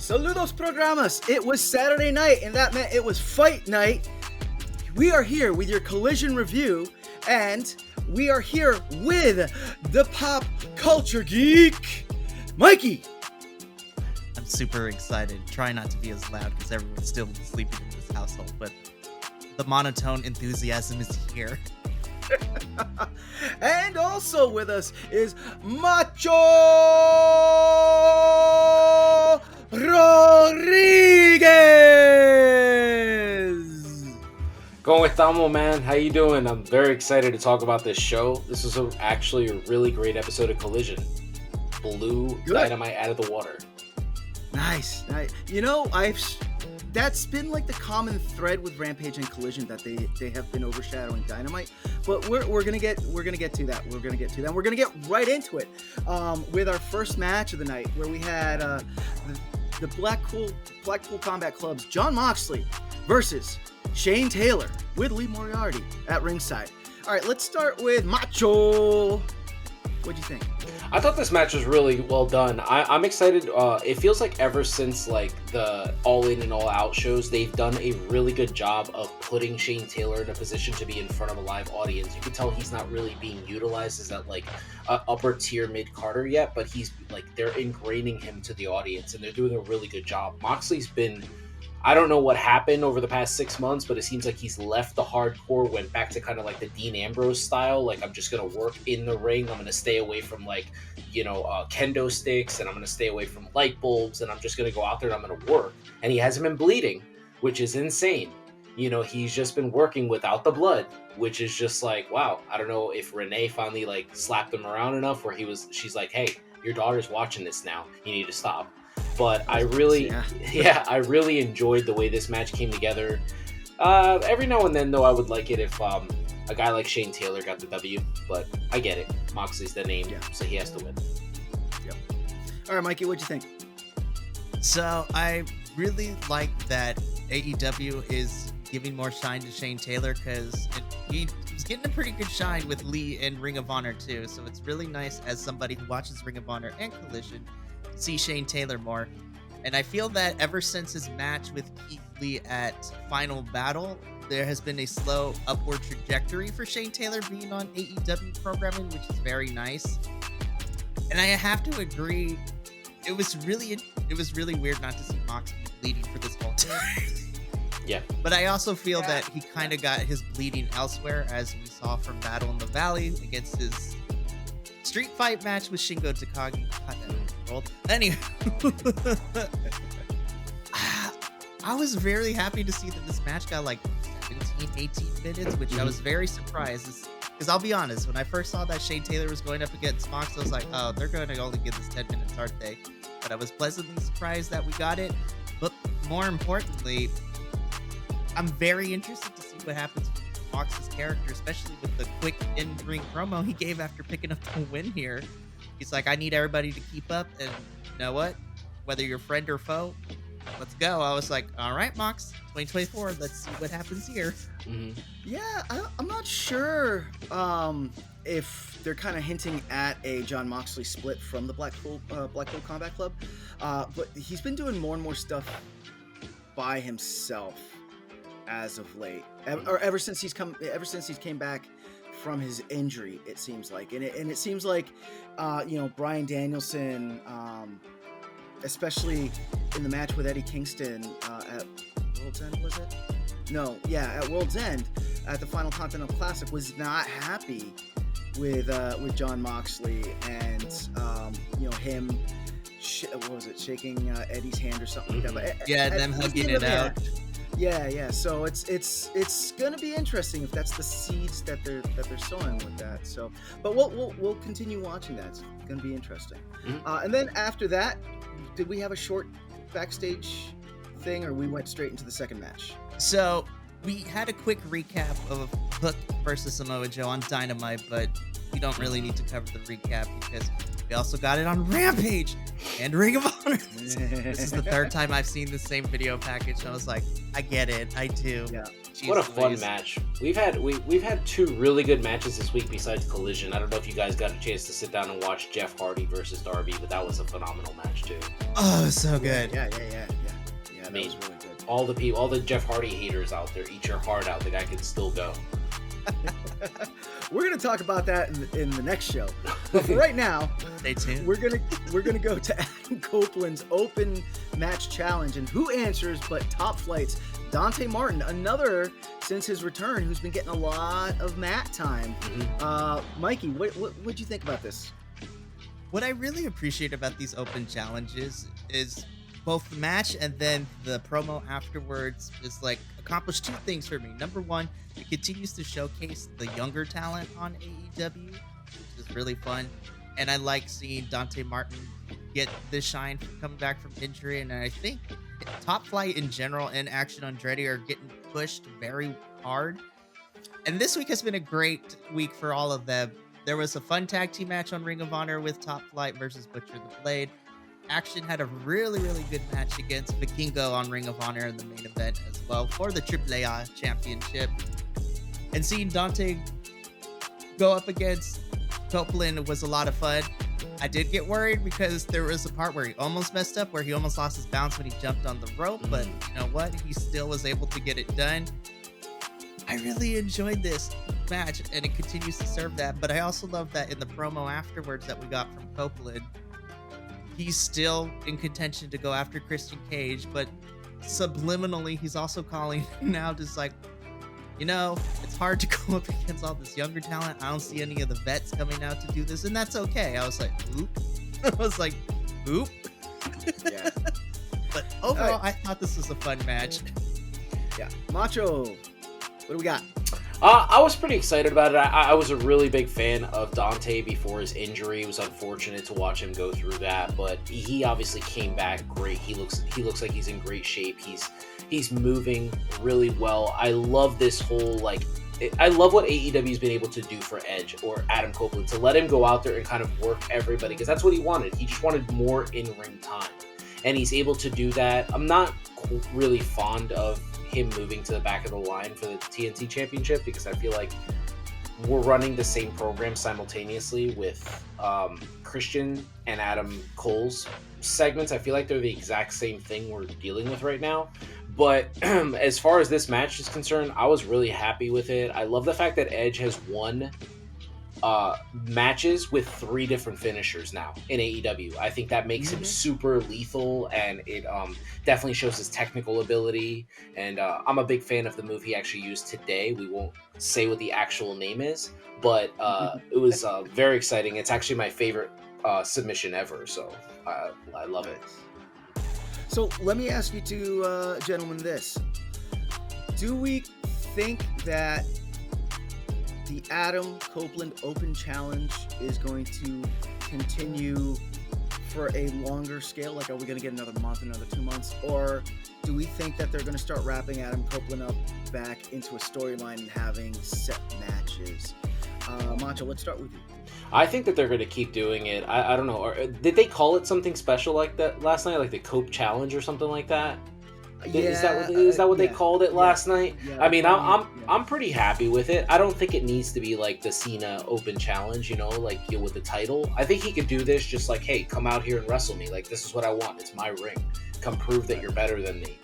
Saludos programas. It was Saturday night, and that meant it was fight night. We are here with your Collision review, and we are here with the pop culture geek, Mikey. I'm super excited. Try not to be as loud because everyone's still sleeping in this household, but the monotone enthusiasm is here. And also with us is Macho Rodriguez. ¿Cómo estamos, man? How you doing? I'm very excited to talk about this show. This is actually a really great episode of Collision. Blew Dynamite out of the water. Nice. You know, that's been like the common thread with Rampage and Collision, that they have been overshadowing Dynamite. But we're gonna get to that. We're gonna get right into it with our first match of the night, where we had the Blackpool Combat Club's Jon Moxley versus Shane Taylor with Lee Moriarty at ringside. All right, let's start with Macho. What'd you think? I thought this match was really well done. I'm excited. It feels like ever since like the All In and All Out shows, they've done a really good job of putting Shane Taylor in a position to be in front of a live audience. You can tell he's not really being utilized as that like upper tier mid-carder yet, but he's like, they're ingraining him to the audience and they're doing a really good job. Moxley's been, I don't know what happened over the past 6 months, but it seems like he's left the hardcore, went back to kind of like the Dean Ambrose style. Like, I'm just going to work in the ring. I'm going to stay away from like, kendo sticks, and I'm going to stay away from light bulbs, and I'm just going to go out there and I'm going to work. And he hasn't been bleeding, which is insane. He's just been working without the blood, which is just like, wow. I don't know if Renee finally like slapped him around enough where she's like, hey, your daughter's watching this now. You need to stop. But I really enjoyed the way this match came together. Every now and then, though, I would like it if a guy like Shane Taylor got the W. But I get it. Moxley's the name, so he has to win. Yep. All right, Mikey, what'd you think? So I really like that AEW is giving more shine to Shane Taylor, because he was getting a pretty good shine with Lee and Ring of Honor too. So it's really nice, as somebody who watches Ring of Honor and Collision, see Shane Taylor more. And I feel that ever since his match with Keith Lee at Final Battle, there has been a slow upward trajectory for Shane Taylor being on AEW programming, which is very nice. And I have to agree, it was really weird not to see Moxley bleeding for this whole time. Yeah. But I also feel that he kind of got his bleeding elsewhere, as we saw from Battle in the Valley against his street fight match with Shingo Takagi. Anyway, I was very happy to see that this match got like 17, 18 minutes, which I was very surprised. Because I'll be honest, when I first saw that Shane Taylor was going up against Mox, I was like, oh, they're going to only give this 10 minutes, aren't they? But I was pleasantly surprised that we got it. But more importantly, I'm very interested to see what happens with Mox's character, especially with the quick in-ring promo he gave after picking up the win here. He's like, I need everybody to keep up, and you know what? Whether you're friend or foe, let's go. I was like, all right, Mox, 2024, let's see what happens here. Mm-hmm. Yeah, I'm not sure if they're kind of hinting at a Jon Moxley split from the Blackpool Combat Club, but he's been doing more and more stuff by himself as of late, or ever since he's came back from his injury, it seems like, and it seems like Bryan Danielson, especially in the match with Eddie Kingston at World's End, was it? No, yeah, at World's End at the Final Continental Classic, was not happy with Jon Moxley and him. What was it? Shaking Eddie's hand or something like that. But them hugging it out. Yeah. So it's gonna be interesting if that's the seeds that they're sowing with that. So, but we'll continue watching that. It's gonna be interesting. Mm-hmm. And then after that, did we have a short backstage thing, or we went straight into the second match? So we had a quick recap of Hook versus Samoa Joe on Dynamite, but we don't really need to cover the recap because we also got it on Rampage and Ring of Honor. This is the third time I've seen the same video package, and I was like, I get it, I do. Yeah. Jeez, what a fun match. We've had two really good matches this week besides Collision. I don't know if you guys got a chance to sit down and watch Jeff Hardy versus Darby, but that was a phenomenal match too. Oh, so good. Yeah, that mean, was really good. All the people, all the Jeff Hardy haters out there, eat your heart out. The guy can still go. We're gonna talk about that in the next show. But for right now, Stay tuned. we're gonna go to Adam Copeland's open match challenge, and who answers but Top Flight's Dante Martin, another since his return who's been getting a lot of mat time. Mikey, what'd you think about this? What I really appreciate about these open challenges is both the match and then the promo afterwards is like accomplish two things for me. Number one, it continues to showcase the younger talent on AEW, which is really fun. And I like seeing Dante Martin get the shine coming back from injury. And I think Top Flight in general and Action Andretti are getting pushed very hard. And this week has been a great week for all of them. There was a fun tag team match on Ring of Honor with Top Flight versus Butcher the Blade. Action had a really, really good match against Vikingo on Ring of Honor in the main event as well for the AAA championship. And seeing Dante go up against Copeland was a lot of fun. I did get worried because there was a part where he almost messed up, where he almost lost his balance when he jumped on the rope, but you know what? He still was able to get it done. I really enjoyed this match, and it continues to serve that, but I also love that in the promo afterwards that we got from Copeland, he's still in contention to go after Christian Cage, but subliminally, he's also calling now just like, you know, it's hard to go up against all this younger talent. I don't see any of the vets coming out to do this, and that's okay. I was like, oop. I was like, oop. Yeah. But overall, I thought this was a fun match. Yeah. Macho, what do we got? I was pretty excited about it. I was a really big fan of Dante before his injury. It was unfortunate to watch him go through that, but he obviously came back great. He looks like he's in great shape. He's moving really well. I love this whole I love what AEW's been able to do for Edge or Adam Copeland, to let him go out there and kind of work everybody, because that's what he wanted. He just wanted more in-ring time, and he's able to do that. I'm not really fond of him moving to the back of the line for the TNT Championship, because I feel like we're running the same program simultaneously with Christian and Adam Cole's segments. I feel like they're the exact same thing we're dealing with right now. But as far as this match is concerned, I was really happy with it. I love the fact that Edge has won matches with 3 different finishers now in AEW. I think that makes him super lethal, and it definitely shows his technical ability. And I'm a big fan of the move he actually used today. We won't say what the actual name is, but it was very exciting. It's actually my favorite submission ever, so I love it. So let me ask you two gentlemen this. Do we think that the Adam Copeland Open Challenge is going to continue for a longer scale? Like, are we going to get another month, another 2 months? Or do we think that they're going to start wrapping Adam Copeland up back into a storyline and having set matches? Macho, let's start with you. I think that they're going to keep doing it. I don't know. Or, did they call it something special like that last night? Like the Cope Challenge or something like that? Is that what they called it last night? Yeah, I mean, I'm pretty happy with it. I don't think it needs to be like the Cena Open Challenge, with the title. I think he could do this just like, hey, come out here and wrestle me. Like, this is what I want. It's my ring. Come prove that you're better than me.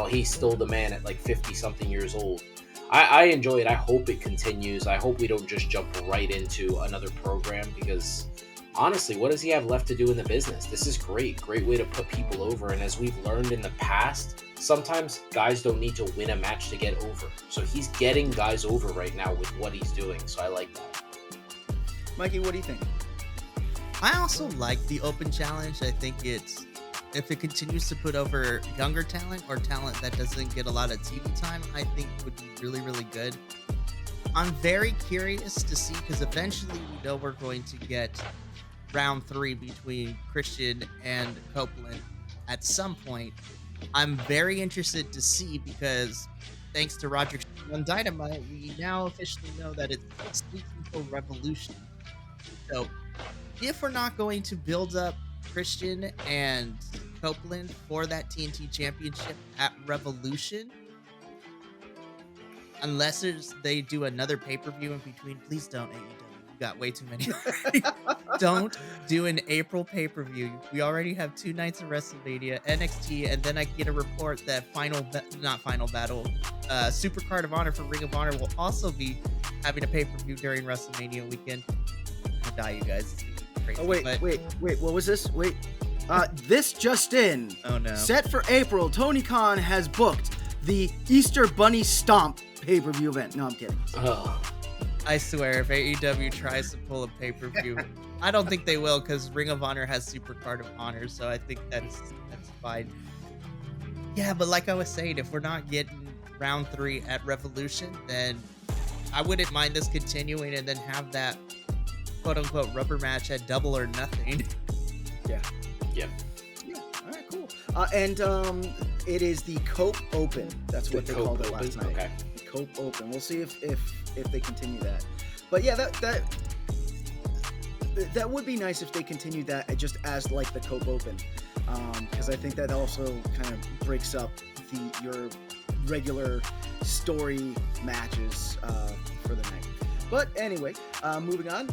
He's still the man at like 50-something years old. I enjoy it. I hope it continues. I hope we don't just jump right into another program, because honestly, what does he have left to do in the business? This is great. Great way to put people over. And as we've learned in the past, sometimes guys don't need to win a match to get over. So he's getting guys over right now with what he's doing. So I like that. Mikey, what do you think? I also like the Open Challenge. I think if it continues to put over younger talent or talent that doesn't get a lot of TV time, I think would be really, really good. I'm very curious to see, because eventually we know we're going to get round 3 between Christian and Copeland at some point. I'm very interested to see, because thanks to Roger on Dynamite, we now officially know that it's 6 weeks until Revolution. So if we're not going to build up Christian and Copeland for that TNT Championship at Revolution, unless they do another pay-per-view in between, please don't, AEW. got way too many. Don't do an April pay-per-view. We already have 2 nights of WrestleMania, NXT, and then I get a report that not Final Battle, Supercard of Honor for Ring of Honor will also be having a pay-per-view during WrestleMania weekend. I'm gonna die, you guys. It's crazy, Oh, wait, what was this? Wait. This just in. Oh, no. Set for April, Tony Khan has booked the Easter Bunny Stomp pay-per-view event. No, I'm kidding. Oh. I swear, if AEW tries to pull a pay-per-view, I don't think they will, because Ring of Honor has Supercard of Honor, so I think that's fine. Yeah, but like I was saying, if we're not getting round 3 at Revolution, then I wouldn't mind this continuing and then have that quote-unquote rubber match at Double or Nothing. Yeah. All right, cool. And it is the Cope Open. That's what they called it last night. Okay. The Cope Open. We'll see if they continue that. But yeah, that would be nice if they continued that just as like the Cope Open, because I think that also kind of breaks up your regular story matches for the night. But anyway, moving on.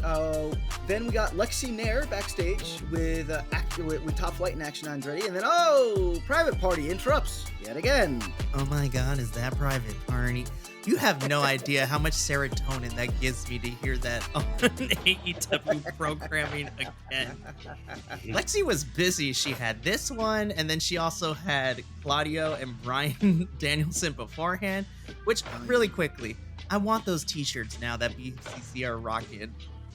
Then we got Lexi Nair backstage with Top Flight and Action Andretti, and then Private Party interrupts yet again. Oh my God, is that Private Party? You have no idea how much serotonin that gives me to hear that on AEW programming again. Lexi was busy. She had this one, and then she also had Claudio and Brian Danielson beforehand, which really quickly, I want those t-shirts now that BCC are rocking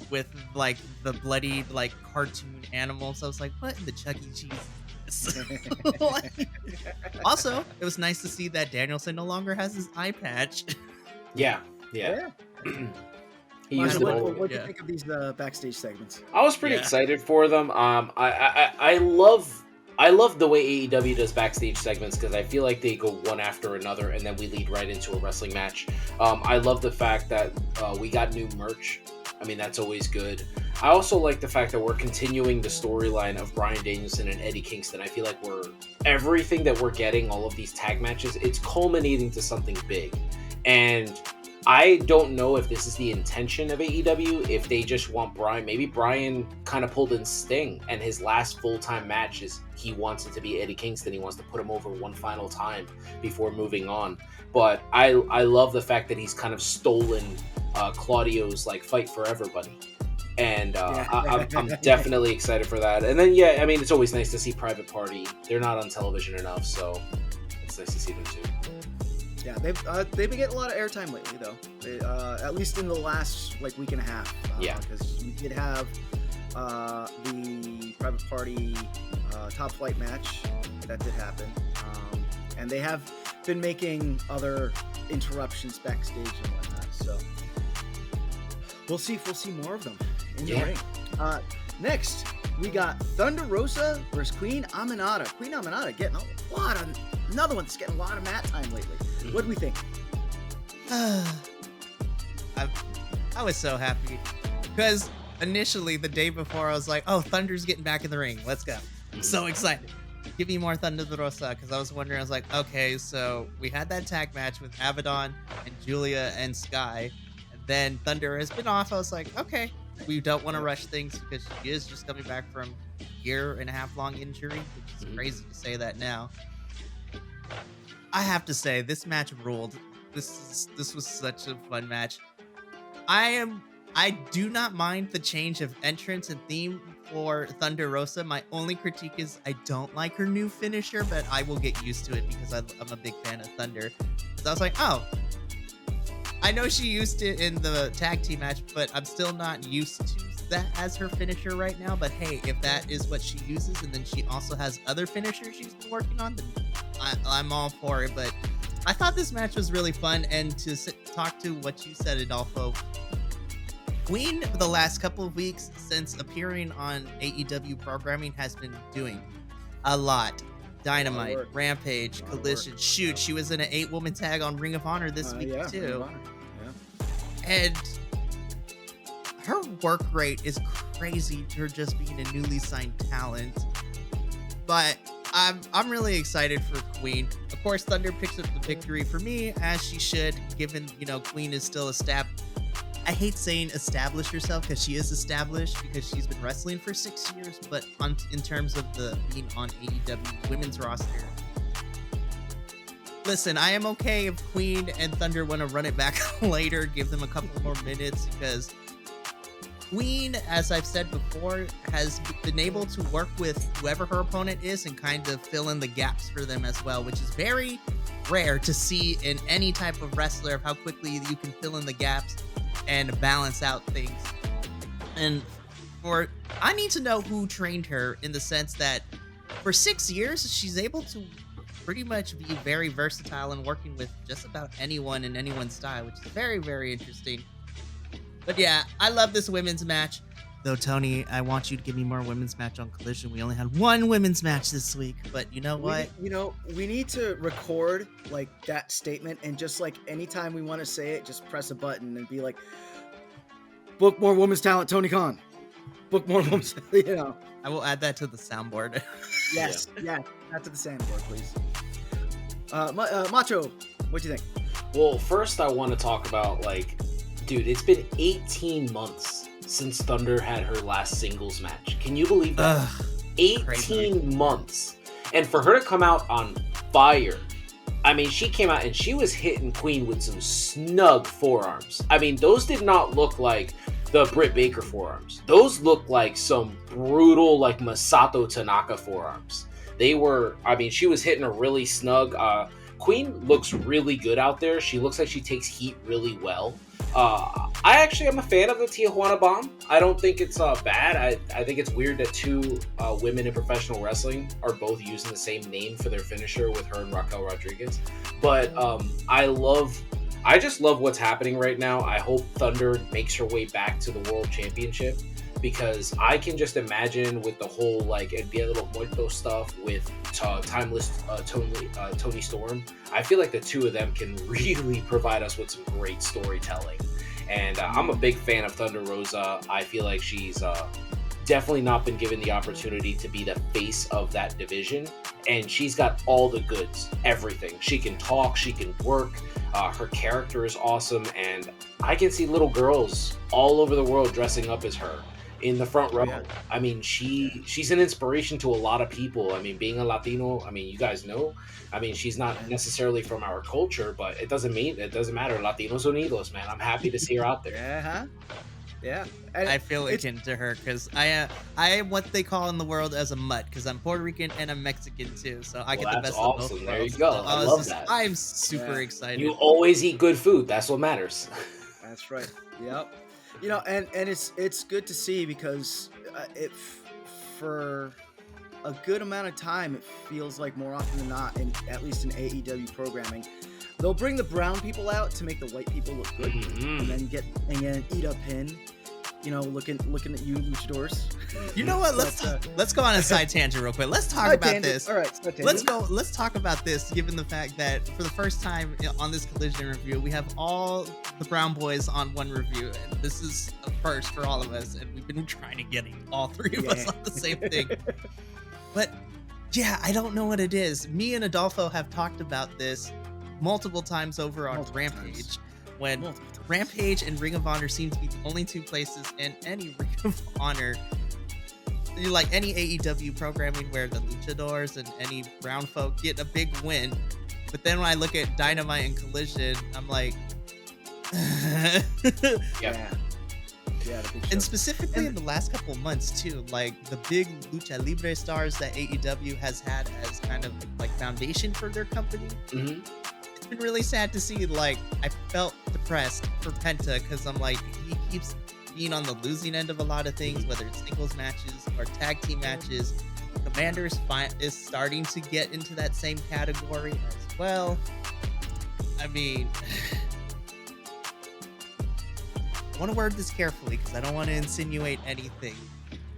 with like the bloody like cartoon animals. I was like, what in the Chuck E. Cheese? Also, it was nice to see that Danielson no longer has his eye patch. Yeah. He used What do you think of these backstage segments? I was pretty excited for them. I love the way AEW does backstage segments because I feel like they go one after another and then we lead right into a wrestling match. I love the fact that we got new merch. I mean, that's always good. I also like the fact that we're continuing the storyline of Bryan Danielson and Eddie Kingston. I feel like everything that we're getting, all of these tag matches, it's culminating to something big. And I don't know if this is the intention of AEW, if they just want Bryan. Maybe Bryan kind of pulled in Sting, and his last full-time match is he wants it to be Eddie Kingston. He wants to put him over one final time before moving on. But I love the fact that he's kind of stolen Claudio's like fight for everybody. And I'm definitely excited for that. And then, I mean, it's always nice to see Private Party. They're not on television enough, so it's nice to see them too. Yeah, they've been getting a lot of airtime lately, though. At least in the last week and a half. Because we did have the Private Party Top Flight match that did happen, and they have been making other interruptions backstage and whatnot. So we'll see if we'll see more of them in the ring. Next, we got Thunder Rosa versus Queen Aminata. Queen Aminata getting another one that's getting a lot of mat time lately. What do we think? I was so happy because initially the day before I was like, oh, Thunder's getting back in the ring. Let's go. I'm so excited. Give me more Thunder Rosa, because I was wondering, I was like, okay, so we had that tag match with Abaddon and Julia and Sky, and then Thunder has been off. I was like, okay, we don't want to rush things because she is just coming back from a 1.5-year long injury, which is crazy to say that now. I have to say, this match ruled. This was such a fun match. I do not mind the change of entrance and theme for Thunder Rosa. My only critique is I don't like her new finisher, but I will get used to it because I'm a big fan of Thunder. So I was like, oh, I know she used it in the tag team match, but I'm still not used to that as her finisher right now. But hey, if that is what she uses, and then she also has other finishers she's been working on, then I'm all for it. But I thought this match was really fun, and to talk to what you said, Adolfo, Queen for the last couple of weeks since appearing on AEW programming has been doing a lot. Dynamite, Rampage, Collision. Shoot, she was in an 8-woman tag on Ring of Honor this week too. And her work rate is crazy to her just being a newly signed talent. But I'm really excited for Queen. Of course, Thunder picks up the victory for me, as she should, given Queen is still a I hate saying establish yourself because she is established because she's been wrestling for 6 years, but in terms of the being on AEW women's roster, listen, I am okay if Queen and Thunder want to run it back later, give them a couple more minutes, because Queen, as I've said before, has been able to work with whoever her opponent is and kind of fill in the gaps for them as well, which is very rare to see in any type of wrestler, of how quickly you can fill in the gaps and balance out things. And I need to know who trained her, in the sense that for 6 years, she's able to pretty much be very versatile and working with just about anyone in anyone's style, which is very, very interesting. But yeah, I love this women's match. Though, Tony, I want you to give me more women's match on Collision. We only had one women's match this week, but you know what? We need to record like that statement, and just like anytime we want to say it, just press a button and be like, book more women's talent, Tony Khan. Book more women's, I will add that to the soundboard. Yes, yeah, add to the soundboard, please. Macho, what do you think? Well, first I want to talk about, dude, it's been 18 months since Thunder had her last singles match. Can you believe that? 18 crazy. months. And for her to come out on fire, I mean, she came out and she was hitting Queen with some snug forearms. I mean, those did not look like the Britt Baker forearms. Those looked like some brutal, Masato Tanaka forearms. They were, she was hitting her really snug. Queen looks really good out there. She looks like she takes heat really well. I actually am a fan of the Tijuana Bomb. I don't think it's bad. I think it's weird that two women in professional wrestling are both using the same name for their finisher, with her and Raquel Rodriguez. But I just love what's happening right now. I hope Thunder makes her way back to the World Championship, because I can just imagine with the whole El Dia de los Muertos stuff with Timeless Tony Storm, I feel like the two of them can really provide us with some great storytelling. And I'm a big fan of Thunder Rosa. I feel like she's definitely not been given the opportunity to be the face of that division, and she's got all the goods, everything. She can talk, she can work, her character is awesome, and I can see little girls all over the world dressing up as her in the front row. Yeah. I mean, she's an inspiration to a lot of people. I mean, being a Latino, you guys know, she's not necessarily from our culture, but it doesn't matter. Latinos Unidos, man. I'm happy to see her out there. Yeah. I feel akin to her, because I am what they call in the world as a mutt, because I'm Puerto Rican and I'm Mexican too, so I get the best of both worlds. There you go. I love that. I'm super excited. You always eat good food. That's what matters. That's right. Yep. And it's good to see, because for a good amount of time, it feels like more often than not, at least in AEW programming, they'll bring the brown people out to make the white people look good, and then eat a pin, looking at you, luchadors. You know what? Let's go on a side tangent real quick. Let's talk about this. All right, let's talk about this, given the fact that for the first time on this Collision review, we have all the brown boys on one review, and this is a first for all of us, and we've been trying to get all three of us on the same thing. But yeah, I don't know what it is. Me and Adolfo have talked about this multiple times over on Rampage, when Rampage and Ring of Honor seem to be the only two places in any Ring of Honor, like any AEW programming, where the luchadors and any brown folk get a big win. But then when I look at Dynamite and Collision, I'm like, yeah. And specifically in the last couple of months too, the big lucha libre stars that AEW has had as kind of foundation for their company. Mm-hmm. It's been really sad to see. I felt depressed for Penta, because I'm he keeps being on the losing end of a lot of things, whether it's singles matches or tag team matches. Commander's is starting to get into that same category as well. I want to word this carefully, because I don't want to insinuate anything,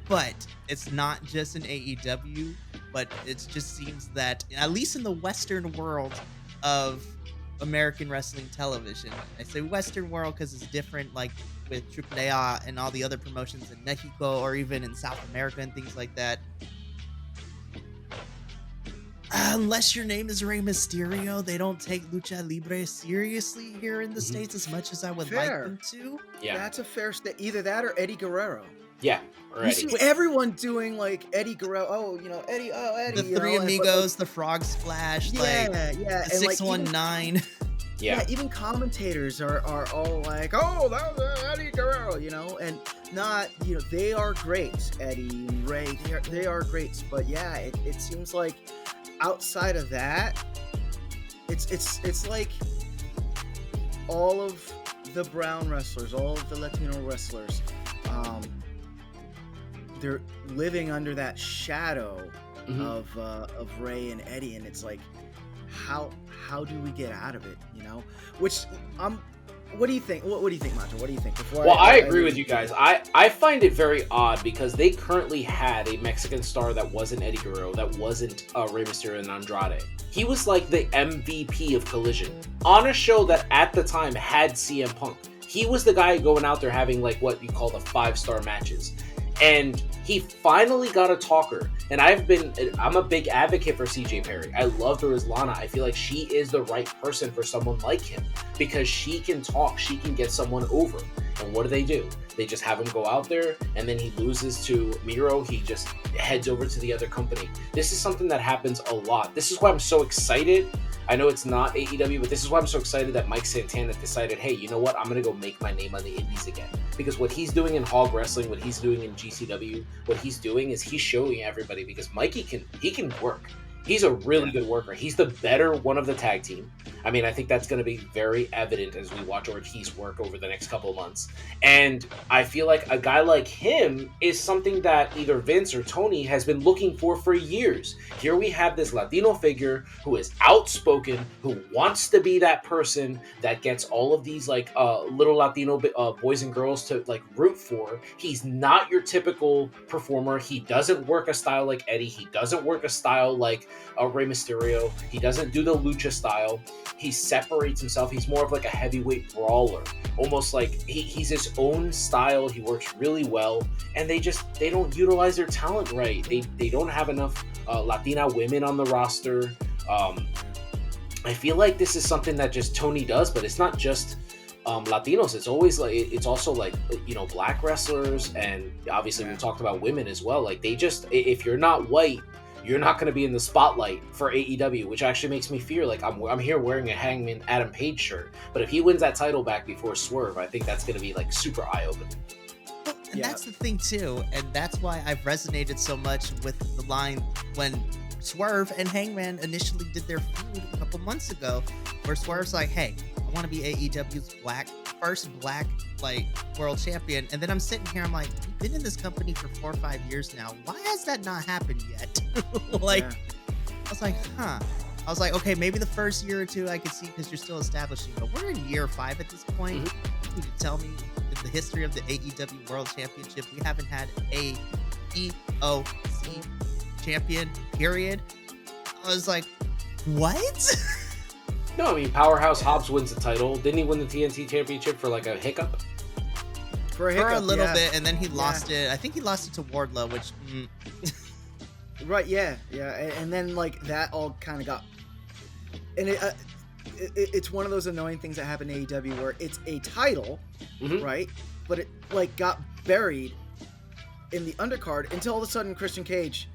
but it's not just in AEW, but it just seems that, at least in the Western world of American wrestling television, I say Western world because it's different, with AAA and all the other promotions in Mexico or even in South America and things like that. unless your name is Rey Mysterio, they don't take Lucha Libre seriously here in the States as much as I would like them to. Yeah. That's a fair statement. Either that or Eddie Guerrero. Yeah. Or You Eddie. see everyone doing like Eddie Guerrero. Oh, Eddie. Oh, Eddie. The Three Amigos, the Frog Splash, yeah, the 619. Yeah. Even commentators are all like, oh, that was Eddie Guerrero, and not, they are great, Eddie and Ray, they are great, but yeah, it seems like outside of that, it's like all of the brown wrestlers, all of the Latino wrestlers, they're living under that shadow of Ray and Eddie, and it's like, how do we get out of it? Which what do you think? What do you think, Macho? What do you think? I agree with you guys. I find it very odd because they currently had a Mexican star that wasn't Eddie Guerrero, that wasn't Rey Mysterio and Andrade. He was like the MVP of Collision on a show that at the time had CM Punk. He was the guy going out there having like what you call the 5-star matches. And he finally got a talker. And I'm a big advocate for CJ Perry. I love Lana. I feel like she is the right person for someone like him because she can talk, she can get someone over. And what do? They just have him go out there, and then he loses to Miro. He just heads over to the other company. This is something that happens a lot. This is why I'm so excited. I know it's not AEW, but this is why I'm so excited that Mike Santana decided, hey, you know what? I'm going to go make my name on the indies again. Because what he's doing in Hog Wrestling, what he's doing in GCW, what he's doing is he's showing everybody, because Mikey can work. He's a really good worker. He's the better one of the tag team. I mean, I think that's going to be very evident as we watch Ortiz work over the next couple of months. And I feel like a guy like him is something that either Vince or Tony has been looking for years. Here we have this Latino figure who is outspoken, who wants to be that person that gets all of these like little Latino boys and girls to like root for. He's not your typical performer. He doesn't work a style like Eddie. He doesn't work a style like Rey Mysterio. He doesn't do the lucha style. He separates himself. He's more of like a heavyweight brawler, almost like he's his own style. He works really well, and they don't utilize their talent right. They don't have enough Latina women on the roster. I feel like this is something that just Tony does, but it's not just Latinos. It's always like it's also like black wrestlers, and obviously we talked about women as well. Like they just, if you're not white, you're not going to be in the spotlight for AEW, which actually makes me fear like I'm here wearing a Hangman Adam Page shirt. But if he wins that title back before Swerve, I think that's going to be like super eye-opening. And that's the thing too, and that's why I've resonated so much with the line when Swerve and Hangman initially did their feud a couple months ago, where Swerve's like, hey, I want to be AEW's first black like world champion. And then I'm sitting here, I'm like, you've been in this company for 4 or 5 years now. Why has that not happened yet? I was like, I was like, okay, maybe the first year or two I could see because you're still establishing, but we're in year 5 at this point. You can tell me in the history of the AEW World Championship, we haven't had a EOC champion, period. I was like, what? No, I mean, Powerhouse Hobbs wins the title. Didn't he win the TNT Championship for like a hiccup? For a little bit, and then he lost it. I think he lost it to Wardlow, which... Right, yeah. And then like that all kind of got... And it's one of those annoying things that happen in AEW where it's a title, right? But it like got buried in the undercard until all of a sudden Christian Cage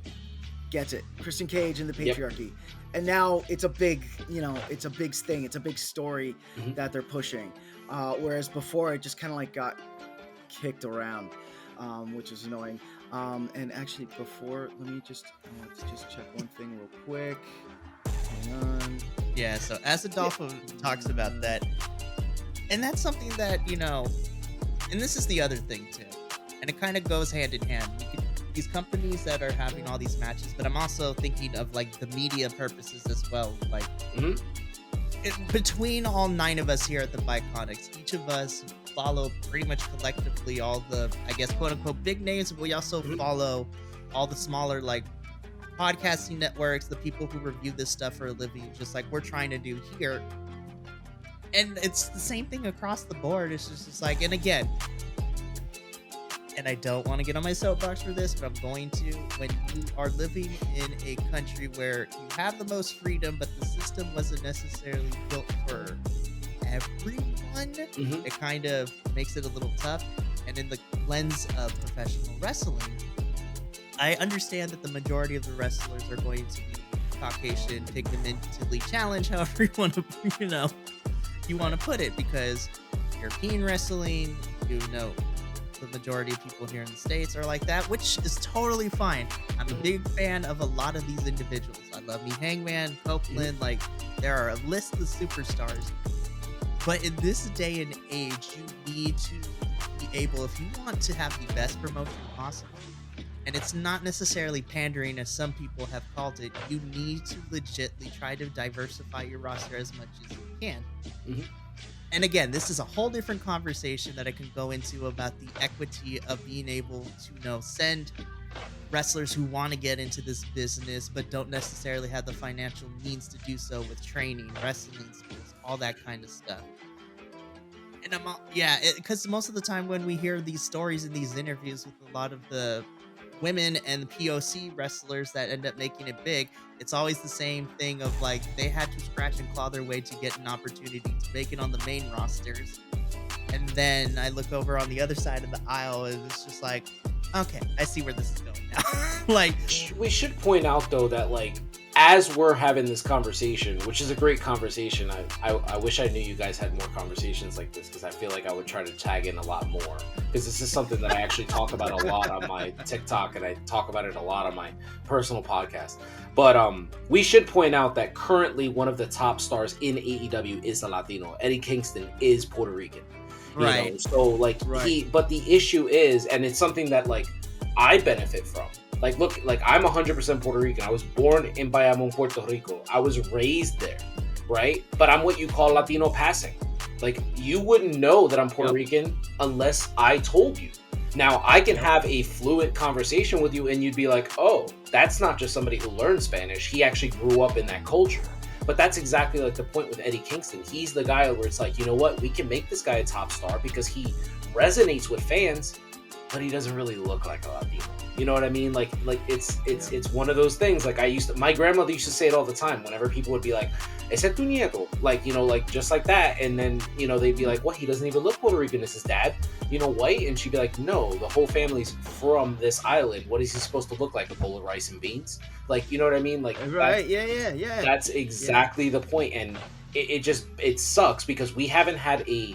gets it. Christian Cage and the patriarchy. Yep. And now it's a big, it's a big thing. It's a big story that they're pushing. Whereas before it just kind of like got kicked around, which is annoying. And actually before, let's just check one thing real quick. Hang on. Yeah, so as Adolfo talks about that, and that's something that, and this is the other thing too, and it kind of goes hand in hand. These companies that are having all these matches, but I'm also thinking of like the media purposes as well. Like between all 9 of us here at the Bi-Conics, each of us follow pretty much collectively all the, I guess, quote unquote big names, but we also follow all the smaller like podcasting networks, the people who review this stuff for a living, just like we're trying to do here. And it's the same thing across the board. It's just like, and again, and I don't want to get on my soapbox for this, but I'm going to. When you are living in a country where you have the most freedom, but the system wasn't necessarily built for everyone, it kind of makes it a little tough. And in the lens of professional wrestling, I understand that the majority of the wrestlers are going to be Caucasian, pigmentedly challenged, however you want to, you want to put it, because European wrestling, the majority of people here in the States are like that, which is totally fine. I'm a big fan of a lot of these individuals. I love me Hangman, Copeland, like there are a list of superstars. But in this day and age, you need to be able, if you want to have the best promotion possible, and it's not necessarily pandering as some people have called it, you need to legitly try to diversify your roster as much as you can. And again, this is a whole different conversation that I can go into about the equity of being able to, send wrestlers who want to get into this business but don't necessarily have the financial means to do so with training, wrestling schools, all that kind of stuff. And because most of the time when we hear these stories in these interviews with a lot of the women and the POC wrestlers that end up making it big, it's always the same thing of like they had to scratch and claw their way to get an opportunity to make it on the main rosters. And then I look over on the other side of the aisle and it's just like, okay, I see where this is going now. Like, we should point out though that like as we're having this conversation, which is a great conversation, I wish I knew you guys had more conversations like this, because I feel like I would try to tag in a lot more, because this is something that I actually talk about a lot on my TikTok, and I talk about it a lot on my personal podcast. But we should point out that currently one of the top stars in AEW is a Latino. Eddie Kingston is Puerto Rican. Right. So like but the issue is, and it's something that like I benefit from. Like, look, like I'm 100% Puerto Rican. I was born in Bayamon, Puerto Rico. I was raised there, right? But I'm what you call Latino passing. Like, you wouldn't know that I'm Puerto Rican unless I told you. Now, I can have a fluent conversation with you and you'd be like, oh, that's not just somebody who learned Spanish. He actually grew up in that culture. But that's exactly like the point with Eddie Kingston. He's the guy where it's like, you know what? We can make this guy a top star because he resonates with fans, but he doesn't really look like a Latino. You know what I mean? Like it's one of those things. Like my grandmother used to say it all the time whenever people would be like, "Ese tu nieto," like, like just like that. And then, they'd be like, "What? He doesn't even look Puerto Rican. Is his dad, white?" And she'd be like, "No, the whole family's from this island. What is he supposed to look like? A bowl of rice and beans?" Like, you know what I mean? Like, right? Yeah. That's exactly the point. And it sucks because we haven't had a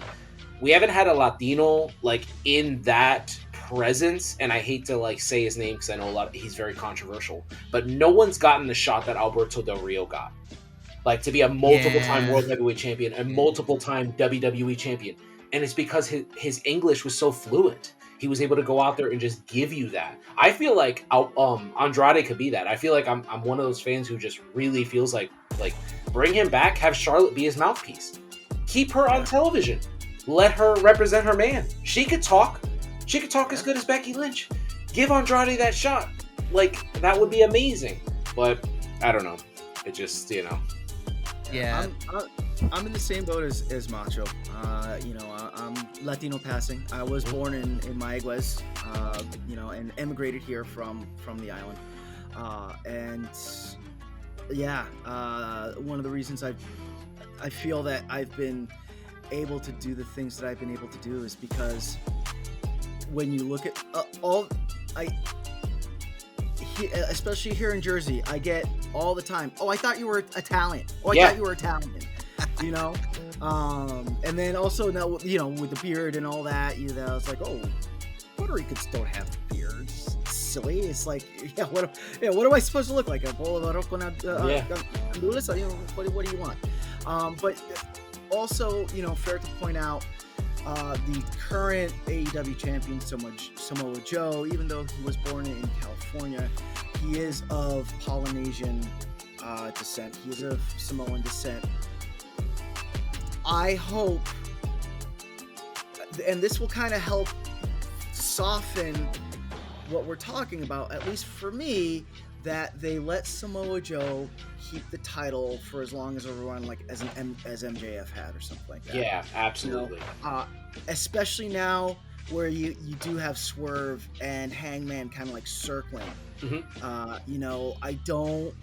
Latino like in that presence, and I hate to like say his name because I know he's very controversial, but no one's gotten the shot that Alberto Del Rio got, like to be a multiple time world heavyweight champion and multiple time WWE champion. And it's because his English was so fluent. He was able to go out there and just give you that. I feel like Andrade could be that. I feel like I'm one of those fans who just really feels like bring him back, have Charlotte be his mouthpiece, keep her on television, let her represent her man. She could talk as good as Becky Lynch. Give Andrade that shot. Like, that would be amazing. But I don't know. It just, Yeah. I'm in the same boat as Macho. I'm Latino passing. I was born in Mayaguez, and emigrated here from the island. One of the reasons I feel that I've been able to do the things that I've been able to do is because when you look at especially here in Jersey, I get all the time, "Oh, I thought you were Italian. Oh, I thought you were Italian." And then also now, with the beard and all that, it's like, "Oh, Puerto Ricans don't have beards. It's silly." It's like, what am I supposed to look like? A bowl of arroz con gandules? What do you want? But also, fair to point out, the current AEW champion, Samoa Joe, even though he was born in California, he is of Polynesian descent. He is of Samoan descent. I hope, and this will kind of help soften what we're talking about, at least for me, that they let Samoa Joe keep the title for as long as a run, like as MJF had or something like that. Yeah, absolutely. Especially now where you do have Swerve and Hangman kind of like circling. You know, I don't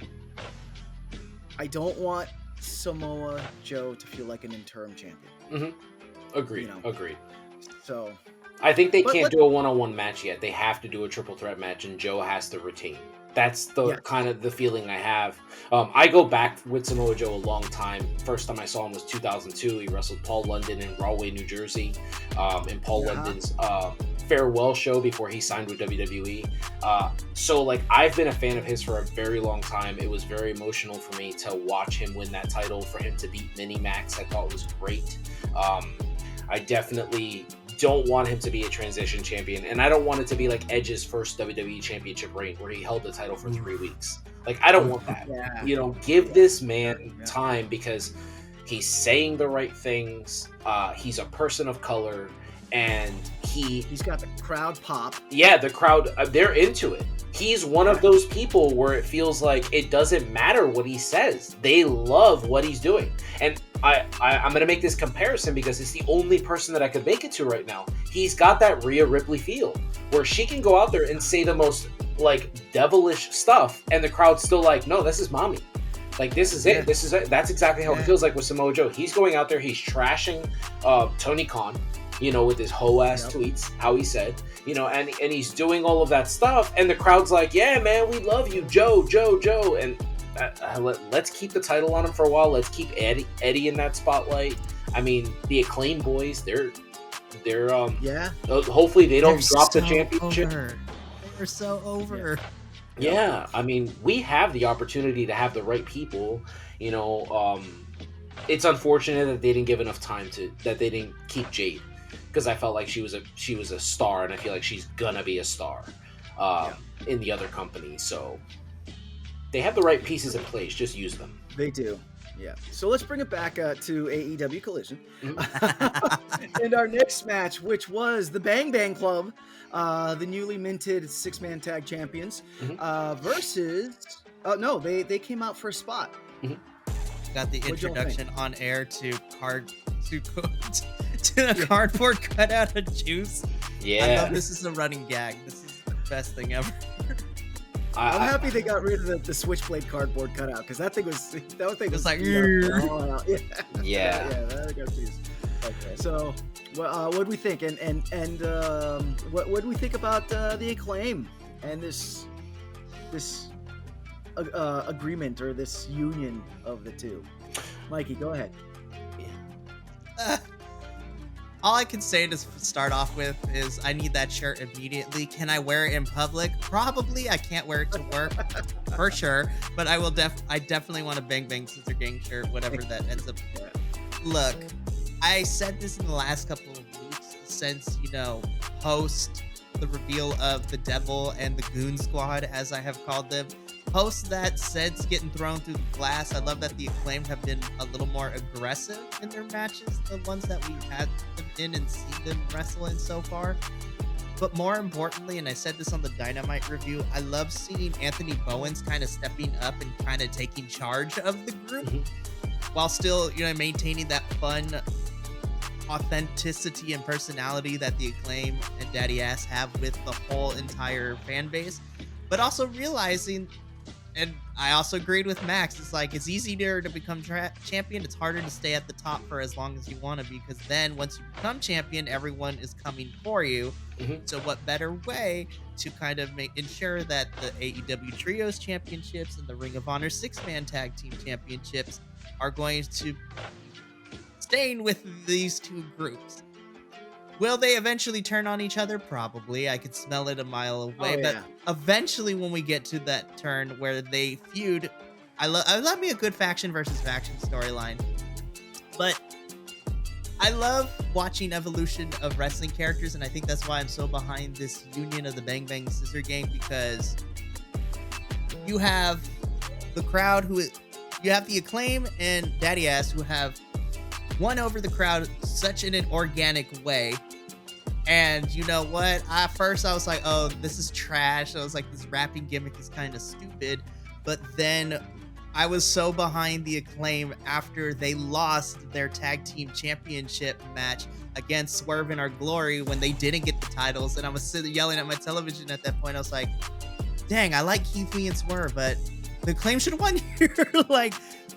want Samoa Joe to feel like an interim champion. Agreed. You know? Agreed. So I think they can't do a one-on-one match yet. They have to do a triple threat match, and Joe has to retain. That's the kind of the feeling I have. I go back with Samoa Joe a long time. First time I saw him was 2002. He wrestled Paul London in Rahway, New Jersey, in Paul London's farewell show before he signed with WWE. So like I've been a fan of his for a very long time. It was very emotional for me to watch him win that title, for him to beat Mini Max. I thought was great. I definitely don't want him to be a transition champion, and I don't want it to be like Edge's first WWE championship reign where he held the title for 3 weeks. Like I don't want that. You know, give this man time, because he's saying the right things. He's a person of color, and he's got the crowd pop. Yeah, the crowd, they're into it. He's one of those people where it feels like it doesn't matter what he says. They love what he's doing. And I'm going to make this comparison because it's the only person that I could make it to right now. He's got that Rhea Ripley feel where she can go out there and say the most like devilish stuff, and the crowd's still like, no, this is mommy. Like, this is it. This is it. That's exactly how it feels like with Samoa Joe. He's going out there, he's trashing Tony Khan, you know, with his hoe-ass tweets, how he said, you know, and he's doing all of that stuff, and the crowd's like, yeah, man, we love you, Joe. And let's keep the title on him for a while. Let's keep Eddie in that spotlight. I mean, the Acclaim boys, they're hopefully they don't drop the championship. They're so over. Yeah, I mean, we have the opportunity to have the right people, you know. It's unfortunate that they didn't give enough time that they didn't keep Jade, because I felt like she was a star, and I feel like she's gonna be a star in the other company. So they have the right pieces in place. Just use them. They do. Yeah. So let's bring it back to AEW Collision. And our next match, which was the Bang Bang Club, the newly minted 6-man tag champions, versus they came out for a spot. Got the introduction on air to the cardboard cutout of Juice. Yeah. I love this is a running gag. This is the best thing ever. I'm happy they got rid of the switchblade cardboard cutout, because that thing was like yeah. That got used. Okay, so what do we think? And what do we think about the Acclaim and this agreement, or this union of the two? Mikey, go ahead. All I can say to start off with is I need that shirt immediately. Can I wear it in public? Probably. I can't wear it to work for sure, but I definitely want a Bang Bang Scissor Gang shirt, whatever that ends up. Look, I said this in the last couple of weeks, since, you know, post the reveal of the Devil and the Goon Squad, as I have called them. Post that Sed's getting thrown through the glass. I love that the Acclaimed have been a little more aggressive in their matches, the ones that we've had them in and seen them wrestle in so far. But more importantly, and I said this on the Dynamite review, I love seeing Anthony Bowens kind of stepping up and kind of taking charge of the group, while still, you know, maintaining that fun authenticity and personality that the Acclaim and Daddy Ass have with the whole entire fan base. But also realizing, and I also agreed with Max, it's like, it's easier to become champion. It's harder to stay at the top for as long as you want to, because then once you become champion, everyone is coming for you. So what better way to kind of ensure that the AEW Trios Championships and the Ring of Honor 6-man Tag Team Championships are going to staying with these two groups. Will they eventually turn on each other? Probably. I could smell it a mile away. But eventually, when we get to that turn where they feud, I love me a good faction versus faction storyline. But I love watching evolution of wrestling characters, and I think that's why I'm so behind this union of the Bang Bang Scissor Gang, because you have the crowd you have the Acclaim and Daddy Ass who have won over the crowd such in an organic way. And you know what? At first I was like, oh, this is trash. I was like, this rapping gimmick is kind of stupid. But then I was so behind the Acclaim after they lost their tag team championship match against Swerve in Our Glory when they didn't get the titles. And I was sitting yelling at my television at that point. I was like, dang, I like Keith Lee and Swerve, but the Acclaim should have won here.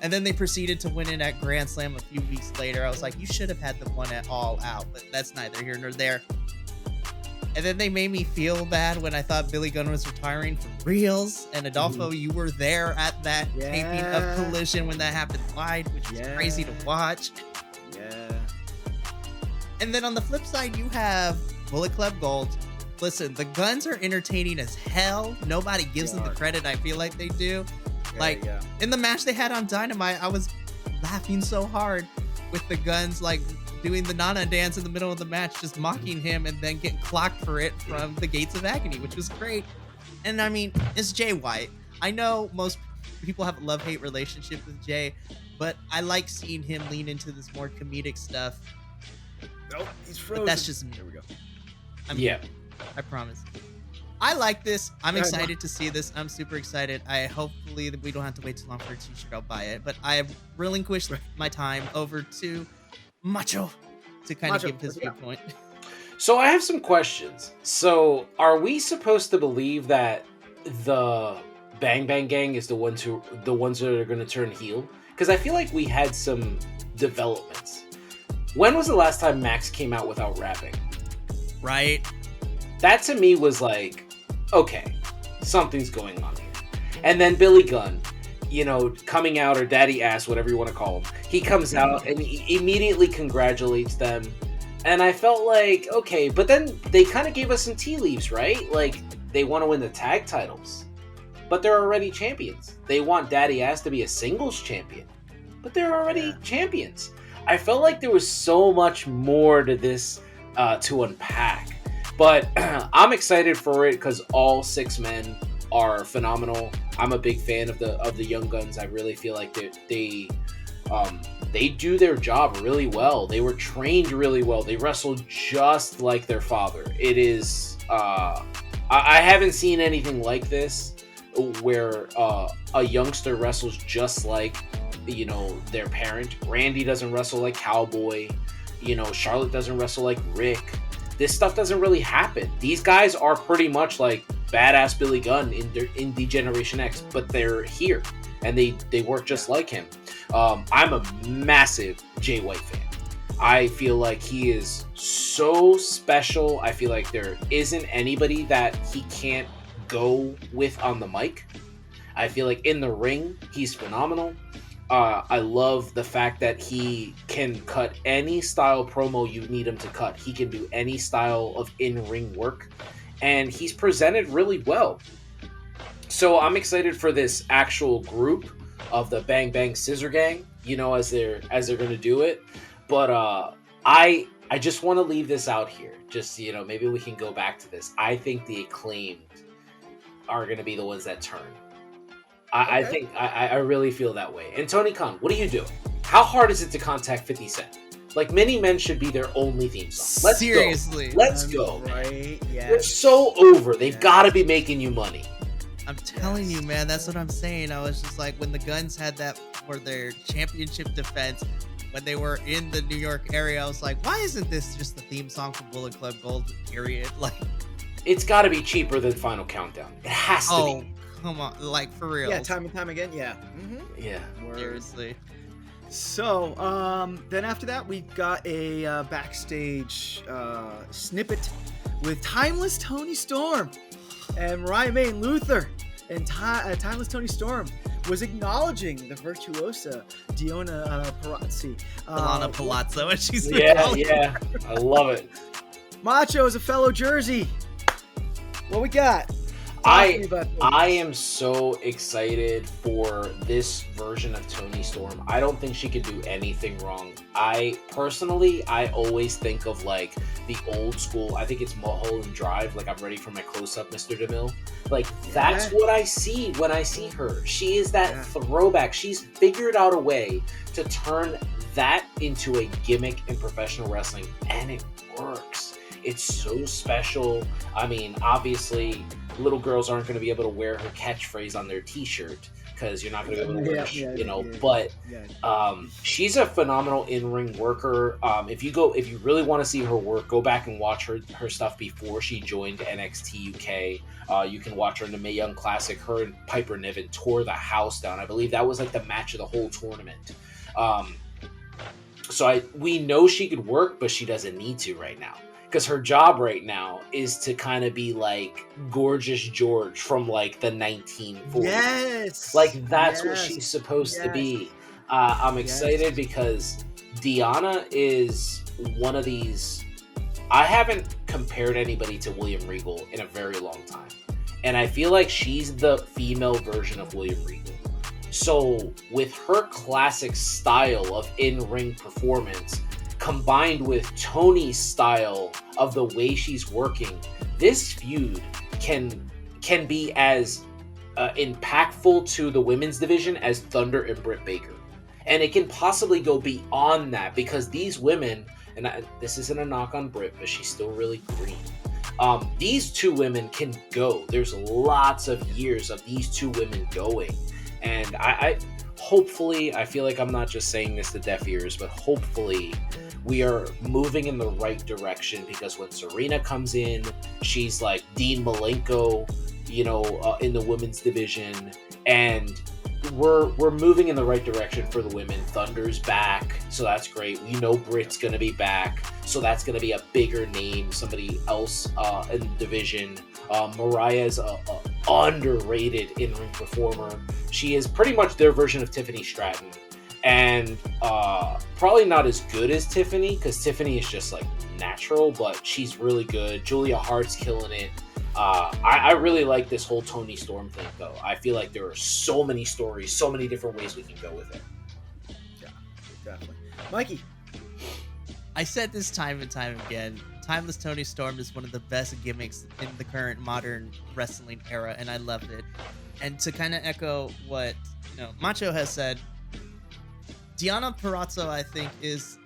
And then they proceeded to win it at Grand Slam a few weeks later. I was like, you should have had them won it All Out, but that's neither here nor there. And then they made me feel bad when I thought Billy Gunn was retiring for reals. And Adolfo, you were there at that taping of Collision when that happened live, which was crazy to watch. Yeah. And then on the flip side, you have Bullet Club Gold. Listen, the Guns are entertaining as hell. Nobody gives them the credit I feel like they do. In the match they had on Dynamite, I was laughing so hard with the Guns doing the Nana dance in the middle of the match, just mocking him and then getting clocked for it from the Gates of Agony, which was great. And I mean, it's Jay White. I know most people have a love-hate relationship with Jay, but I like seeing him lean into this more comedic stuff. Oh, he's frozen. But that's just me. There we go. I promise. I like this. I'm excited to see this. I'm super excited. Hopefully that we don't have to wait too long for a t-shirt. I'll buy it. But I have relinquished my time over to Macho to kind of give his viewpoint. So I have some questions. So are we supposed to believe that the Bang Bang Gang is the ones that are going to turn heel? Because I feel like we had some developments. When was the last time Max came out without rapping? Right. That to me was like, okay, something's going on here. And then Billy Gunn, coming out, or Daddy Ass, whatever you want to call him, he comes out and he immediately congratulates them. And I felt like, okay, but then they kind of gave us some tea leaves, right? Like, they want to win the tag titles, but they're already champions. They want Daddy Ass to be a singles champion, but they're already champions. I felt like there was so much more to this to unpack. But I'm excited for it because all 6 men are phenomenal. I'm a big fan of the Young Guns. I really feel like they do their job really well. They were trained really well. They wrestle just like their father. It is I haven't seen anything like this where a youngster wrestles just like their parent. Randy doesn't wrestle like Cowboy. Charlotte doesn't wrestle like Rick. This stuff doesn't really happen. These guys are pretty much like badass Billy Gunn in D-Generation X, but they're here and they work just like him. I'm a massive Jay White fan. I feel like he is so special. I feel like there isn't anybody that he can't go with on the mic. I feel like in the ring, he's phenomenal. I love the fact that he can cut any style promo you need him to cut. He can do any style of in-ring work, and he's presented really well. So I'm excited for this actual group of the Bang Bang Scissor Gang, as they're going to do it. But I just want to leave this out here. Just maybe we can go back to this. I think the Acclaimed are going to be the ones that turn. I think I really feel that way. And Tony Khan, what are you doing? How hard is it to contact 50 Cent? Like, Mini Men should be their only theme song. Let's go. Right? Yeah. They're so over. They've got to be making you money. I'm telling you, man. That's what I'm saying. I was just like, when the Guns had that for their championship defense, when they were in the New York area, I was like, why isn't this just the theme song for Bullet Club Gold? Period. Like, it's got to be cheaper than Final Countdown. It has to be. Come on, like, for real. Yeah, time and time again, yeah. Mm-hmm. Yeah. Seriously. So, then after that, we got a backstage snippet with Timeless Tony Storm and Rymain Luther. And Timeless Tony Storm was acknowledging the virtuosa Deonna Purrazo. Alana Palazzo, as she's Yeah. I love it. Macho is a fellow Jersey. What we got? I am so excited for this version of Toni Storm. I don't think she could do anything wrong. I always think of like the old school. I think it's Mulholland Drive. Like, I'm ready for my close-up, Mr. DeMille. Like, that's what I see when I see her. She is that throwback. She's figured out a way to turn that into a gimmick in professional wrestling, and it works. It's so special. I mean, obviously, little girls aren't going to be able to wear her catchphrase on their t-shirt because you're not going to be able to watch, yeah, you know. yeah, But yeah. she's a phenomenal in-ring worker. If you really want to see her work, go back and watch her stuff before she joined NXT UK. You can watch her in the Mae Young Classic. Her and Piper Niven tore the house down. I believe that was like the match of the whole tournament. So we know she could work, but she doesn't need to right now. Because her job right now is to kind of be like Gorgeous George from like the 1940s. Yes! Like that's what she's supposed to Yes! be. I'm excited Yes! because Deonna is one of these. I haven't compared anybody to William Regal in a very long time. And I feel like she's the female version of William Regal. So with her classic style of in-ring performance, combined with Tony's style of the way she's working, this feud can be as impactful to the women's division as Thunder and Britt Baker. And it can possibly go beyond that because these women, and this isn't a knock on Britt, but she's still really green. These two women can go. There's lots of years of these two women going. And I hopefully, I feel like I'm not just saying this to deaf ears, but hopefully we are moving in the right direction because when Serena comes in, she's like Dean Malenko, you know, in the women's division, and we're moving in the right direction for the women. Thunder's back, so that's great. We know Britt's gonna be back, so that's gonna be a bigger name, somebody else in the division. Mariah's a underrated in-ring performer. She is pretty much their version of Tiffany Stratton. And probably not as good as Tiffany, because Tiffany is just like natural, but she's really good. Julia Hart's killing it. I really like this whole Toni Storm thing, though. I feel like there are so many stories, so many different ways we can go with it. Yeah, definitely. Mikey. I said this time and time again, Timeless Toni Storm is one of the best gimmicks in the current modern wrestling era, and I loved it. And to kind of echo what Macho has said, Deonna Purrazo, I think, is,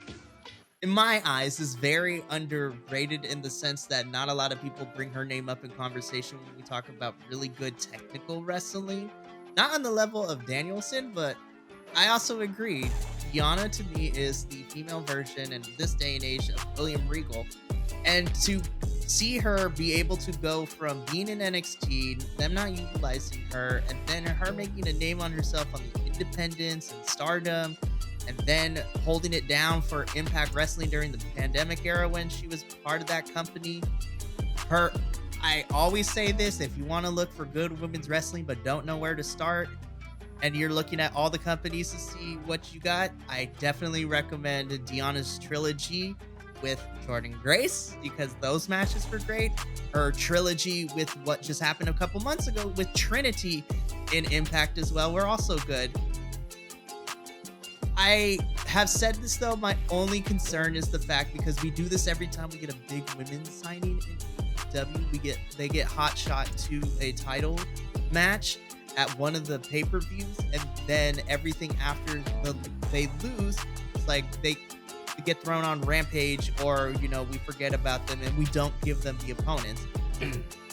in my eyes, is very underrated in the sense that not a lot of people bring her name up in conversation when we talk about really good technical wrestling. Not on the level of Danielson, but I also agree. Deonna, to me, is the female version in this day and age of William Regal. And to see her be able to go from being in NXT, them not utilizing her, and then her making a name on herself on the independents and Stardom, and then holding it down for Impact Wrestling during the pandemic era when she was part of that company. I always say this, if you want to look for good women's wrestling but don't know where to start, and you're looking at all the companies to see what you got, I definitely recommend Deonna's trilogy with Jordynne Grace, because those matches were great. Her trilogy with what just happened a couple months ago with Trinity in Impact as well were also good. I have said this though, my only concern is the fact, because we do this every time we get a big women's signing in AEW, they get hot shot to a title match at one of the pay-per-views, and then everything after they lose, it's like they get thrown on Rampage, or we forget about them and we don't give them the opponents.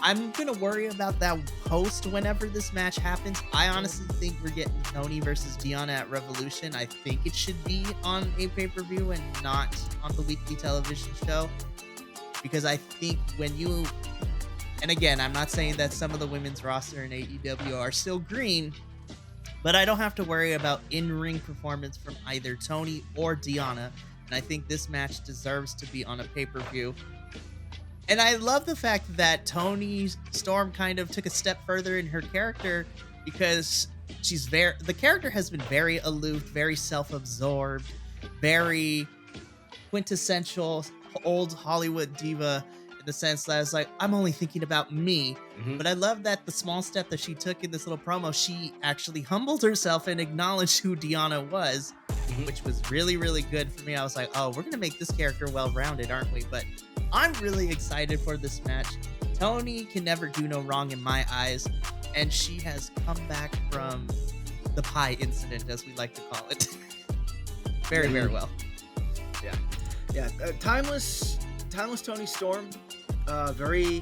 I'm gonna worry about that post whenever this match happens. I honestly think we're getting Toni versus Deonna at Revolution. I think it should be on a pay-per-view and not on the weekly television show, because I think and again, I'm not saying that some of the women's roster in AEW are still green, but I don't have to worry about in-ring performance from either Toni or Deonna. And I think this match deserves to be on a pay-per-view. And I love the fact that Toni Storm kind of took a step further in her character, because the character has been very aloof, very self-absorbed, very quintessential old Hollywood diva, in the sense that it's like, I'm only thinking about me. Mm-hmm. But I love that the small step that she took in this little promo, she actually humbled herself and acknowledged who Deonna was, which was really, really good for me. I was like, oh, we're going to make this character well-rounded, aren't we? But I'm really excited for this match. Toni can never do no wrong in my eyes, and she has come back from the pie incident, as we like to call it. Very, very well. Yeah. Timeless Toni Storm, very,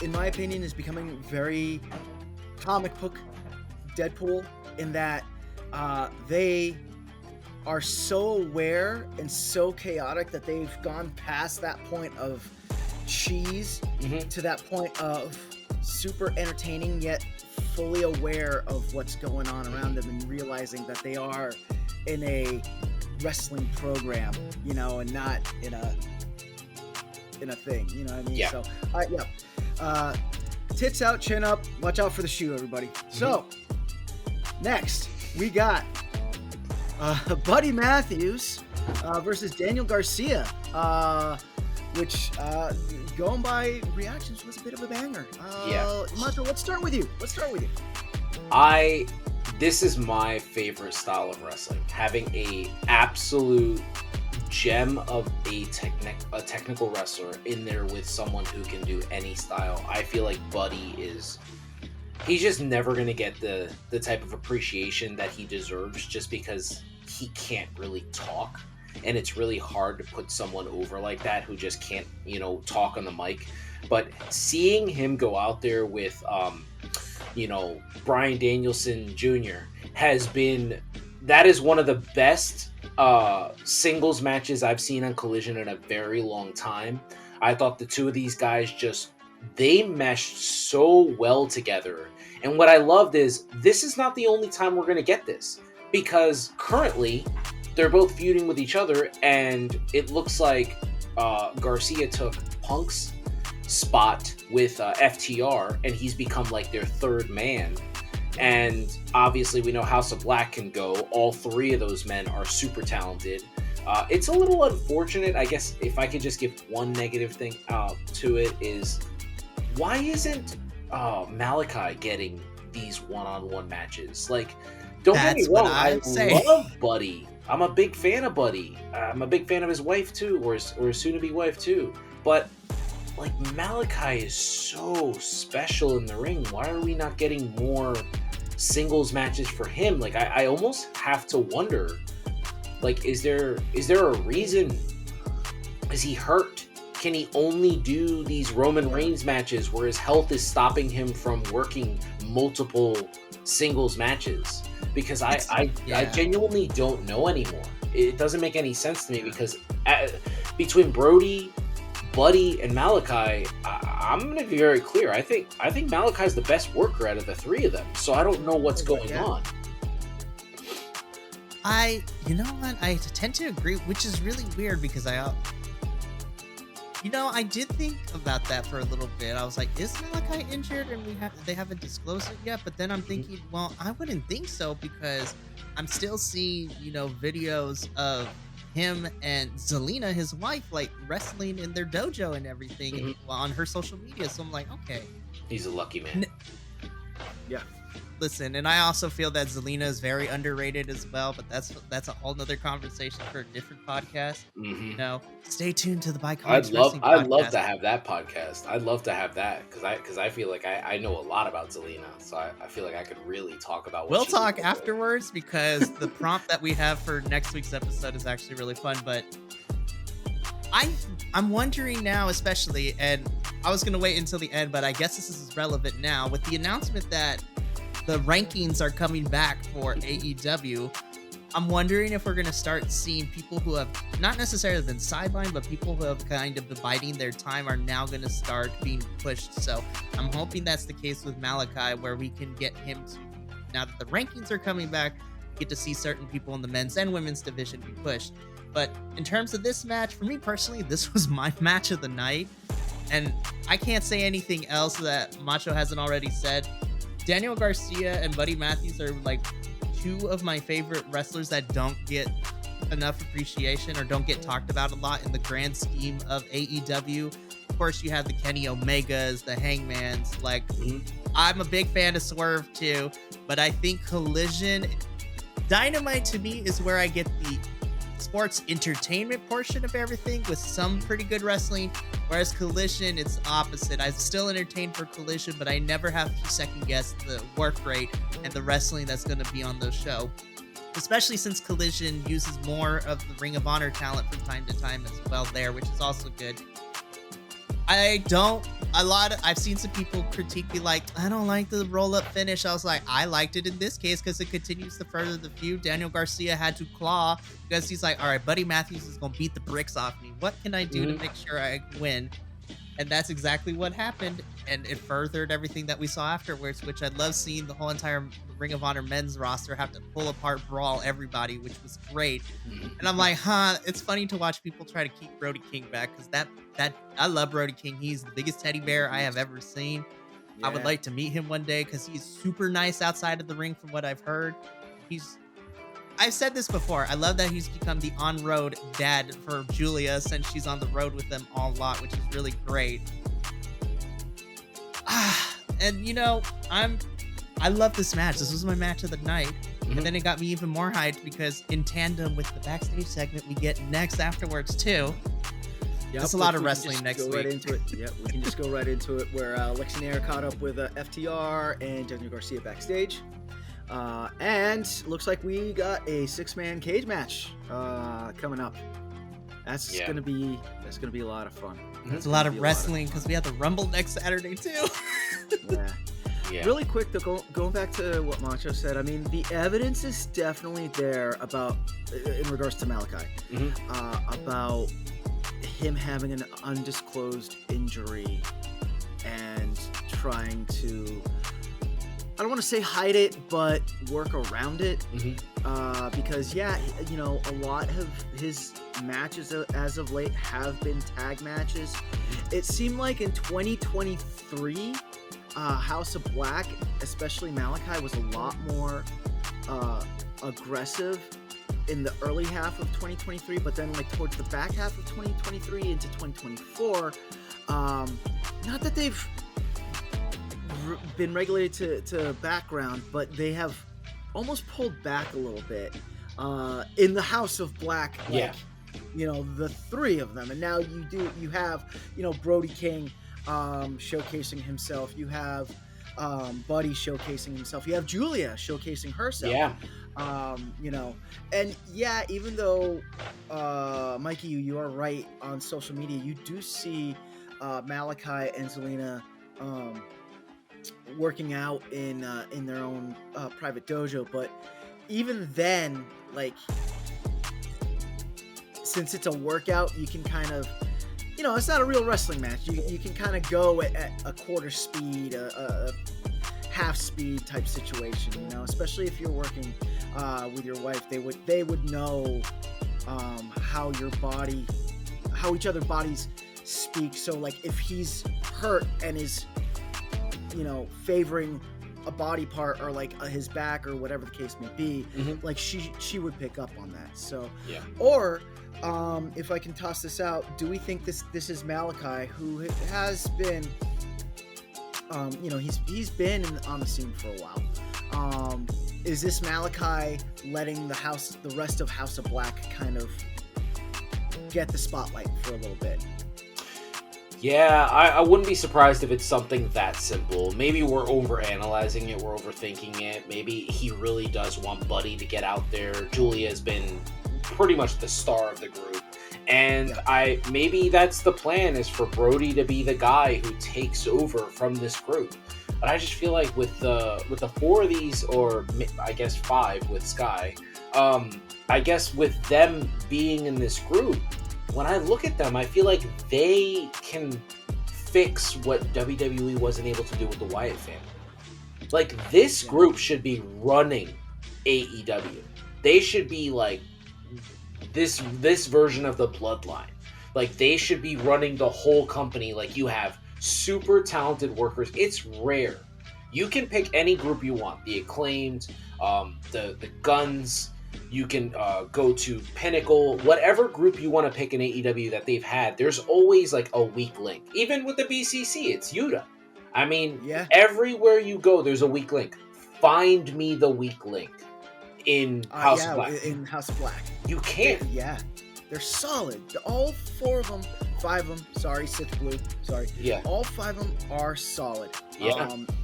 in my opinion, is becoming very comic book Deadpool in that they are so aware and so chaotic that they've gone past that point of cheese to that point of super entertaining yet fully aware of what's going on around them and realizing that they are in a wrestling program, you know, and not in a thing, you know what I mean? Yeah. So tits out, chin up, watch out for the shoe, everybody. So next we got Buddy Matthews versus Daniel Garcia, which going by reactions was a bit of a banger. Macho, let's start with you. This is my favorite style of wrestling. Having a absolute gem of a technical wrestler in there with someone who can do any style. I feel like Buddy he's just never going to get the type of appreciation that he deserves just because he can't really talk. And it's really hard to put someone over like that who just can't, you know, talk on the mic. But seeing him go out there with, you know, Bryan Danielson Jr. that is one of the best singles matches I've seen on Collision in a very long time. I thought the two of these guys they meshed so well together. And what I loved is this is not the only time we're going to get this, because currently they're both feuding with each other, and it looks like Garcia took Punk's spot with FTR, and he's become like their third man. And obviously we know House of Black can go. All three of those men are super talented. It's a little unfortunate, I guess, if I could just give one negative thing to it, is why isn't Malachi getting these one-on-one matches? Like, don't get me wrong, I love Buddy. I'm a big fan of Buddy. I'm a big fan of his wife too, or his soon-to-be wife too. But like, Malachi is so special in the ring. Why are we not getting more singles matches for him? Like, I almost have to wonder, like, is there a reason? Is he hurt? Can he only do these Roman Reigns matches where his health is stopping him from working multiple singles matches? Because I genuinely don't know anymore. It doesn't make any sense to me, because between Brody, Buddy, and Malachi, I'm going to be very clear. I think Malachi's the best worker out of the three of them. So I don't know what's going on. You know what? I tend to agree, which is really weird, because I did think about that for a little bit. I was like, is Malachi injured and they haven't disclosed it yet? But then I'm thinking, well, I wouldn't think so, because I'm still seeing, videos of him and Zelina, his wife, like wrestling in their dojo and everything on her social media. So I'm like, okay. He's a lucky man. Yeah. Listen, and I also feel that Zelina is very underrated as well, but that's a whole nother conversation for a different podcast. Stay tuned to the Bi-Conics. I'd love to have that podcast. I'd love to have that, because I feel like I know a lot about Zelina, so I feel like I could really talk about. We'll talk afterwards, because the prompt that we have for next week's episode is actually really fun. But I'm wondering now, especially, and I was gonna wait until the end, but I guess this is relevant now with the announcement that the rankings are coming back for AEW. I'm wondering if we're going to start seeing people who have not necessarily been sidelined, but people who have kind of been biding their time are now going to start being pushed. So I'm hoping that's the case with Malachi, where we can get him to, now that the rankings are coming back, get to see certain people in the men's and women's division be pushed. But in terms of this match, for me personally, this was my match of the night. And I can't say anything else that Macho hasn't already said. Daniel Garcia and Buddy Matthews are like two of my favorite wrestlers that don't get enough appreciation or don't get talked about a lot in the grand scheme of AEW. Of course, you have the Kenny Omegas, the Hangmans. Like, I'm a big fan of Swerve too, but I think Collision, Dynamite to me is where I get the sports entertainment portion of everything with some pretty good wrestling, whereas Collision, it's opposite. I'm still entertained for Collision, but I never have to second guess the work rate and the wrestling that's going to be on the show, especially since Collision uses more of the Ring of Honor talent from time to time as well there, which is also good. I've seen some people critique me like, I don't like the roll-up finish. I was like, I liked it in this case because it continues to further the feud. Daniel Garcia had to claw because he's like, all right, Buddy Matthews is going to beat the bricks off me. What can I do to make sure I win? And that's exactly what happened. And it furthered everything that we saw afterwards, which I love seeing the whole entire Ring of Honor men's roster have to pull apart, brawl everybody, which was great. And I'm like, it's funny to watch people try to keep Brody King back because that I love Brody King. He's the biggest teddy bear I have ever seen. Yeah. I would like to meet him one day because he's super nice outside of the ring from what I've heard. I've said this before. I love that he's become the on-road dad for Julia since she's on the road with them all lot, which is really great. And you know, I love this match. This was my match of the night. And then it got me even more hyped because in tandem with the backstage segment we get next afterwards too. There's a lot of wrestling next week. Right into it. Yeah, we can just go right into it where Lexi Nair caught up with FTR and Daniel Garcia backstage. And looks like we got a 6-man cage match coming up. That's gonna be a lot of fun. There's a lot of wrestling because we have the Rumble next Saturday too. Yeah. Really quick though, going back to what Macho said, I mean the evidence is definitely there about in regards to Malachi, about him having an undisclosed injury and trying to, I don't want to say hide it, but work around it. Because you know, a lot of his matches as of late have been tag matches. It seemed like in 2023, House of Black, especially Malachi, was a lot more aggressive in the early half of 2023, but then like towards the back half of 2023 into 2024, not that they've been regulated to background, but they have almost pulled back a little bit in the House of Black, like, you know, the 3 of them. And now you have, you know, Brody King showcasing himself, you have Buddy showcasing himself, you have Julia showcasing herself. You know, and even though Mikey, you are right on social media, you do see Malachi and Zelina working out in their own private dojo, but even then, like, since it's a workout, you can kind of, you know, it's not a real wrestling match. You can kind of go at a quarter speed, a half speed type situation, you know, especially if you're working with your wife. They would know how each other's bodies speak. So like if he's hurt and is, you know, favoring a body part or like his back or whatever the case may be, like she would pick up on that. So or if I can toss this out, do we think this is Malachi, who has been you know, he's been on the scene for a while? Is this Malachi letting the rest of House of Black kind of get the spotlight for a little bit? Yeah, I wouldn't be surprised if it's something that simple. Maybe we're overanalyzing it, we're overthinking it. Maybe he really does want Buddy to get out there. Julia has been pretty much the star of the group. And maybe that's the plan, is for Brody to be the guy who takes over from this group. But I just feel like with the 4 of these, or I guess 5 with Sky, I guess with them being in this group, when I look at them, I feel like they can fix what WWE wasn't able to do with the Wyatt family. Like, this group should be running AEW. They should be like this version of the Bloodline. Like, they should be running the whole company. Like, you have super talented workers. It's rare. You can pick any group you want. The Acclaimed, the Guns. You can go to Pinnacle, whatever group you want to pick in AEW that they've had. There's always like a weak link. Even with the BCC, it's Yuta. I mean, everywhere you go, there's a weak link. Find me the weak link in House of Black. In House of Black, you can't. They're solid. All 4 of them, 5 of them. Sorry, Sith Blue. Sorry. All 5 of them are solid.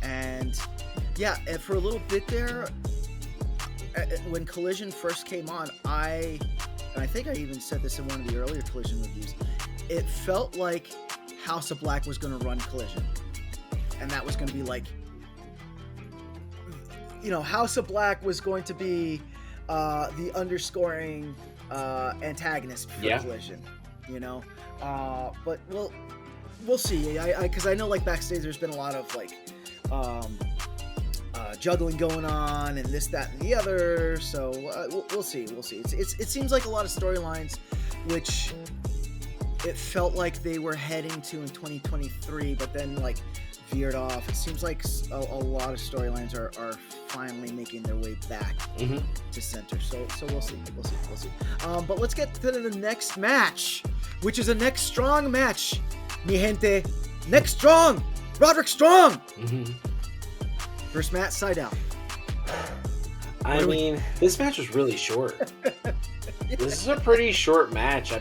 And for a little bit there, when Collision first came on, and I think I even said this in one of the earlier Collision reviews, it felt like House of Black was going to run Collision. And that was going to be like, House of Black was going to be the underscoring antagonist for Collision, but we'll see. Because I know like backstage there's been a lot of like juggling going on and this, that, and the other. So we'll see. It seems like a lot of storylines, which it felt like they were heading to in 2023, but then like veered off. It seems like a lot of storylines are finally making their way back to center. So we'll see. But let's get to the next match, which is a next strong match. Mi gente, next strong, Roderick Strong versus Matt Sidell. I mean, this match was really short. This is a pretty short match.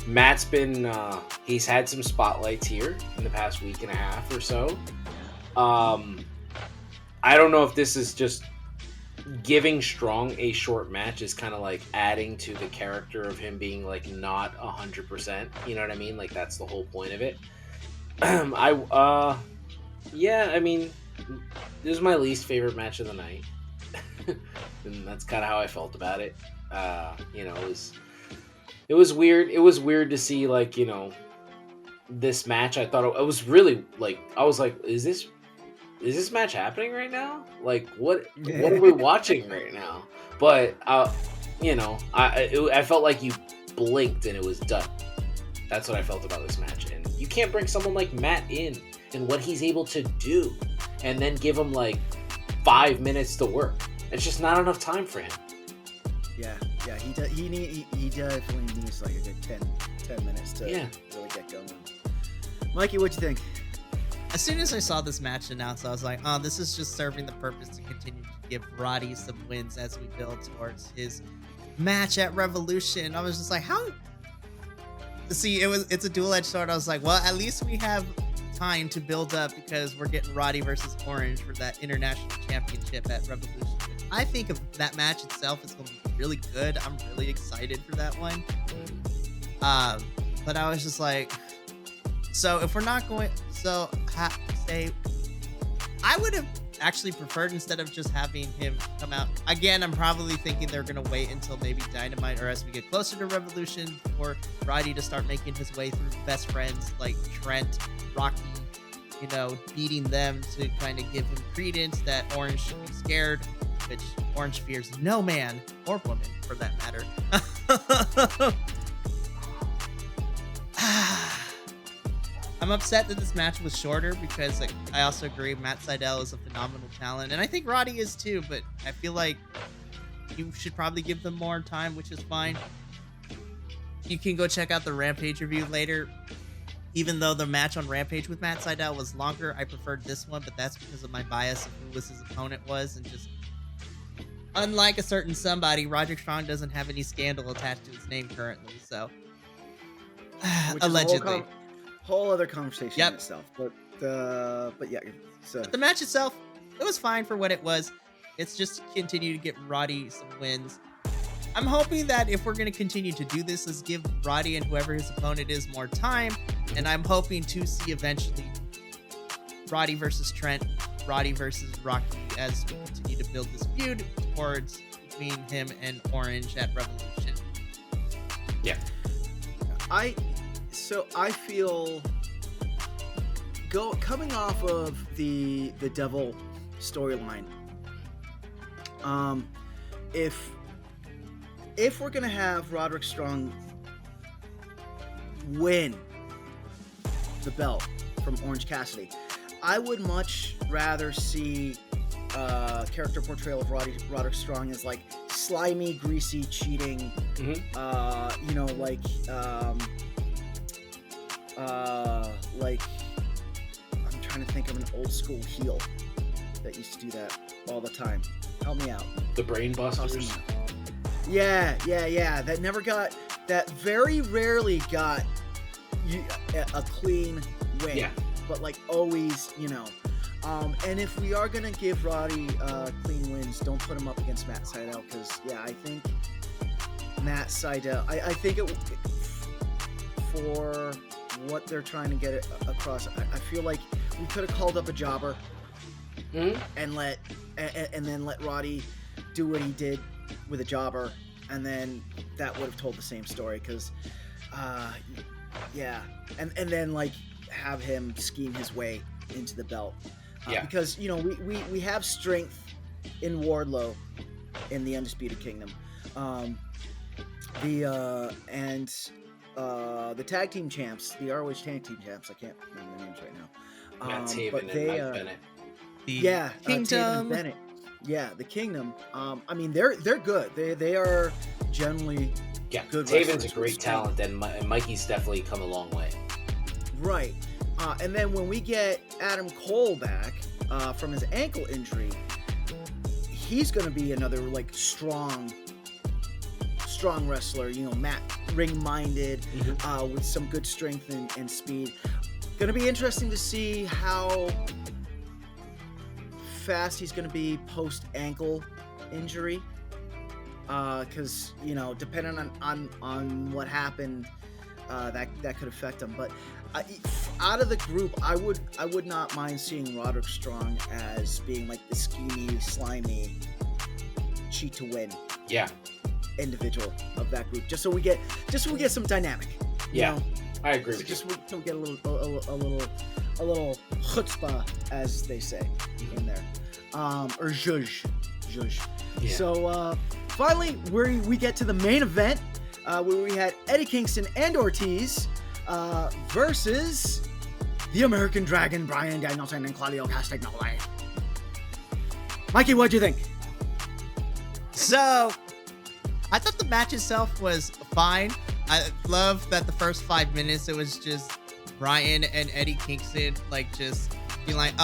Matt's been, he's had some spotlights here in the past week and a half or so. I don't know if this is just giving Strong a short match is kind of like adding to the character of him being like not 100%. You know what I mean? Like that's the whole point of it. This is my least favorite match of the night. And that's kind of how I felt about it. It was weird. It was weird to see, like, this match. I thought it was really, like, I was like, is this match happening right now? Like, what are we watching right now? But, I felt like you blinked and it was done. That's what I felt about this match. And you can't bring someone like Matt in and what he's able to do and then give him, like, 5 minutes to work. It's just not enough time for him. Yeah, he definitely needs like a good 10 minutes to really get going. Mikey, what'd you think? As soon as I saw this match announced, I was like, oh, this is just serving the purpose to continue to give Roddy some wins as we build towards his match at Revolution. I was just like, how? See, it's a dual-edged sword. I was like, well, at least we have time to build up because we're getting Roddy versus Orange for that international championship at Revolution. I think of that match itself is going to be really good. I'm really excited for that one. But I was just like, so if we're not going, I would have actually preferred instead of just having him come out. Again, I'm probably thinking they're going to wait until maybe Dynamite or as we get closer to Revolution for Roddy to start making his way through best friends like Trent, Rocky, beating them to kind of give him credence that Orange should be scared, which Orange fears no man or woman for that matter. I'm upset that this match was shorter because I also agree Matt Sidell is a phenomenal talent, and I think Roddy is too, but I feel like you should probably give them more time, which is fine. You can go check out the Rampage review later. Even though the match on Rampage with Matt Sidell was longer, I preferred this one, but that's because of my bias of who his opponent was, and just unlike a certain somebody, Roderick Strong doesn't have any scandal attached to his name currently, so allegedly. Whole other conversation in itself, but yeah. So but the match itself, it was fine for what it was. It's just to continue to get Roddy some wins. I'm hoping that if we're going to continue to do this, let's give Roddy and whoever his opponent is more time, and I'm hoping to see eventually Roddy versus Trent, Roddy versus Rocky as we continue to build this feud towards between him and Orange at Revolution. Yeah. I feel coming off of the Devil storyline, if we're gonna have Roderick Strong win the belt from Orange Cassidy, I would much rather see character portrayal of Roderick Strong as like slimy, greasy, cheating, like I'm trying to think of an old school heel that used to do that all the time. Help me out. The Brain Busters. Yeah. That very rarely got a clean win. Yeah. But like always, and if we are gonna give Roddy clean wins, don't put him up against Matt Sidell, because I think Matt Sidell. I think it for what they're trying to get across. I feel like we could have called up a jobber and then let Roddy do what he did with a jobber, and then that would have told the same story. Because, and then like have him scheme his way into the belt. Because we have strength in Wardlow in the Undisputed Kingdom. The tag team champs, the ROH tag team champs, I can't remember their names right now. Taven and Mike Bennett. Kingdom. Taven and Bennett. Yeah, the Kingdom. I mean, they're good. They are generally good. Taven's a great talent, and Mikey's definitely come a long way. Right. And then when we get Adam Cole back from his ankle injury, he's going to be another like strong wrestler, ring-minded, with some good strength and speed. Going to be interesting to see how fast he's going to be post-ankle injury, because depending on what happened, that could affect him. But out of the group, I would not mind seeing Roderick Strong as being like the schemy, slimy, cheat to win. Individual of that group, just so we get some dynamic. I agree with you. Just so we get a little chutzpah, as they say in there, or zhuzh. Yeah. So finally, we get to the main event, where we had Eddie Kingston and Ortiz versus the American Dragon, Bryan Danielson and Claudio Castagnoli. Mikey, what'd you think? So, I thought the match itself was fine. I love that the first 5 minutes it was just Bryan and Eddie Kingston like just being like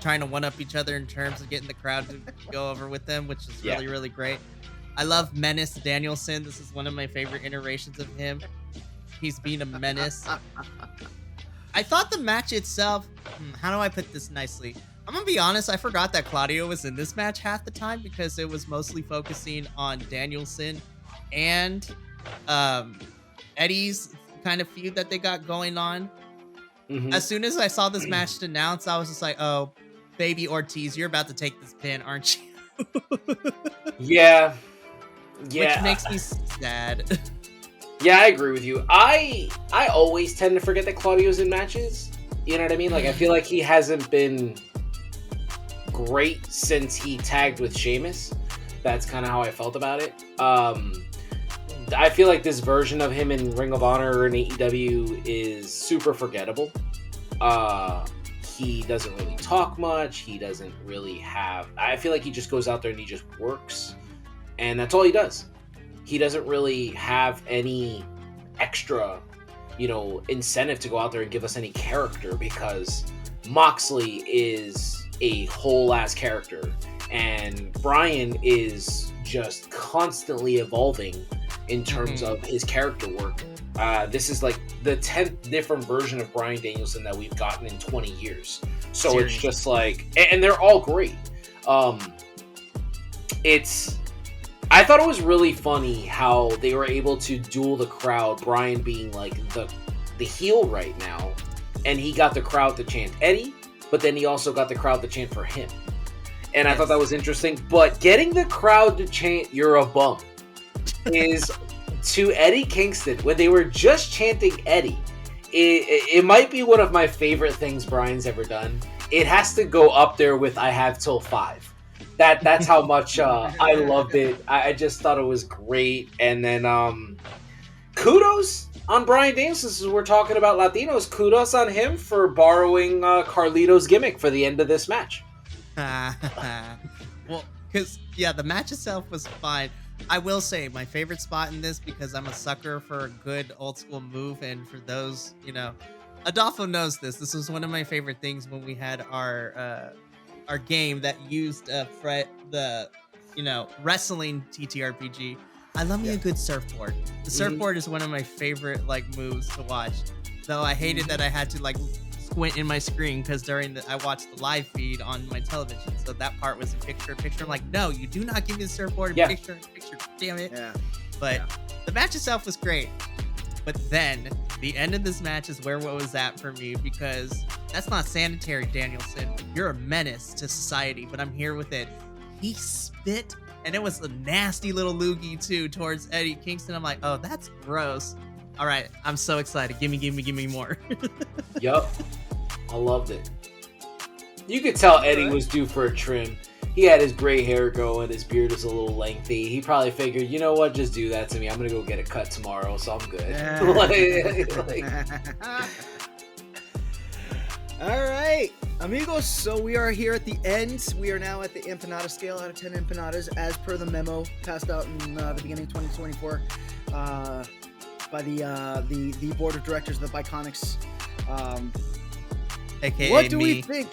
trying to one up each other in terms of getting the crowd to go over with them, which is really, really great. I love Menace Danielson. This is one of my favorite iterations of him. He's being a menace. I thought the match itself, how do I put this nicely? I'm gonna be honest, I forgot that Claudio was in this match half the time because it was mostly focusing on Danielson and Eddie's kind of feud that they got going on. As soon as I saw this match announced, I was just like, oh, baby Ortiz, you're about to take this pin, aren't you? Yeah. Which makes me sad. Yeah, I agree with you. I always tend to forget that Claudio's in matches. You know what I mean? Like, I feel like he hasn't been great since he tagged with Sheamus. That's kind of how I felt about it. I feel like this version of him in Ring of Honor or in AEW is super forgettable. He doesn't really talk much. He doesn't really have... I feel like he just goes out there and he just works. And that's all he does. He doesn't really have any extra, incentive to go out there and give us any character, because Moxley is a whole ass character and Bryan is just constantly evolving in terms of his character work. This is like the 10th different version of Bryan Danielson that we've gotten in 20 years. So Seriously. It's just like, and they're all great. I thought it was really funny how they were able to duel the crowd, Bryan being like the heel right now, and he got the crowd to chant Eddie, but then he also got the crowd to chant for him. And I thought that was interesting. But getting the crowd to chant "You're a bum" is to Eddie Kingston, when they were just chanting Eddie, it might be one of my favorite things Bryan's ever done. It has to go up there with "I have till 5." That's how much I loved it. I just thought it was great. And then kudos on Bryan Danielson, since we're talking about Latinos. Kudos on him for borrowing Carlito's gimmick for the end of this match. Well, because the match itself was fine. I will say my favorite spot in this, because I'm a sucker for a good old school move, and for those, Adolfo knows this. This was one of my favorite things when we had our game that used the wrestling TTRPG. I love me a good surfboard. The surfboard is one of my favorite moves to watch. Though I hated that I had to squint in my screen, because I watched the live feed on my television, so that part was in picture. I'm like, no, you do not give me the surfboard in picture. Damn it. Yeah. But the match itself was great. But then the end of this match is where what was at for me, because that's not sanitary, Danielson. You're a menace to society, but I'm here with it. He spit, and it was a nasty little loogie too towards Eddie Kingston. I'm like, oh, that's gross. All right, I'm so excited. Give me more. Yup. I loved it. You could tell Eddie was due for a trim. He had his gray hair going, his beard was a little lengthy. He probably figured, you know what, just do that to me. I'm gonna go get a cut tomorrow, so I'm good. All right, amigos. So we are here at the end. We are now at the empanada scale out of 10 empanadas, as per the memo passed out in the beginning of 2024 by the board of directors of the Bi-Conics. AKA what do me. we think?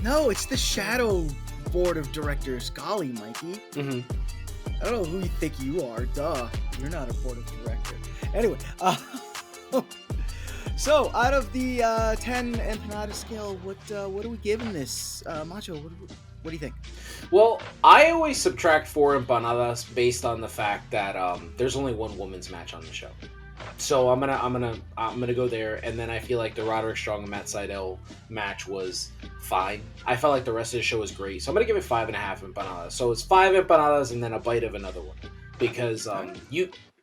No, it's the Shadow board of directors. Golly, Mikey. Mm-hmm. I don't know who you think you are. Duh, you're not a board of director. Anyway, so out of the 10 empanada scale, what are we giving this? Macho, what do you think? Well, I always subtract 4 empanadas based on the fact that there's only one women's match on the show. So I'm gonna go there, and then I feel like the Roderick Strong and Matt Sidell match was fine. I felt like the rest of the show was great, so I'm gonna give it 5.5 empanadas. So it's 5 empanadas and then a bite of another one, because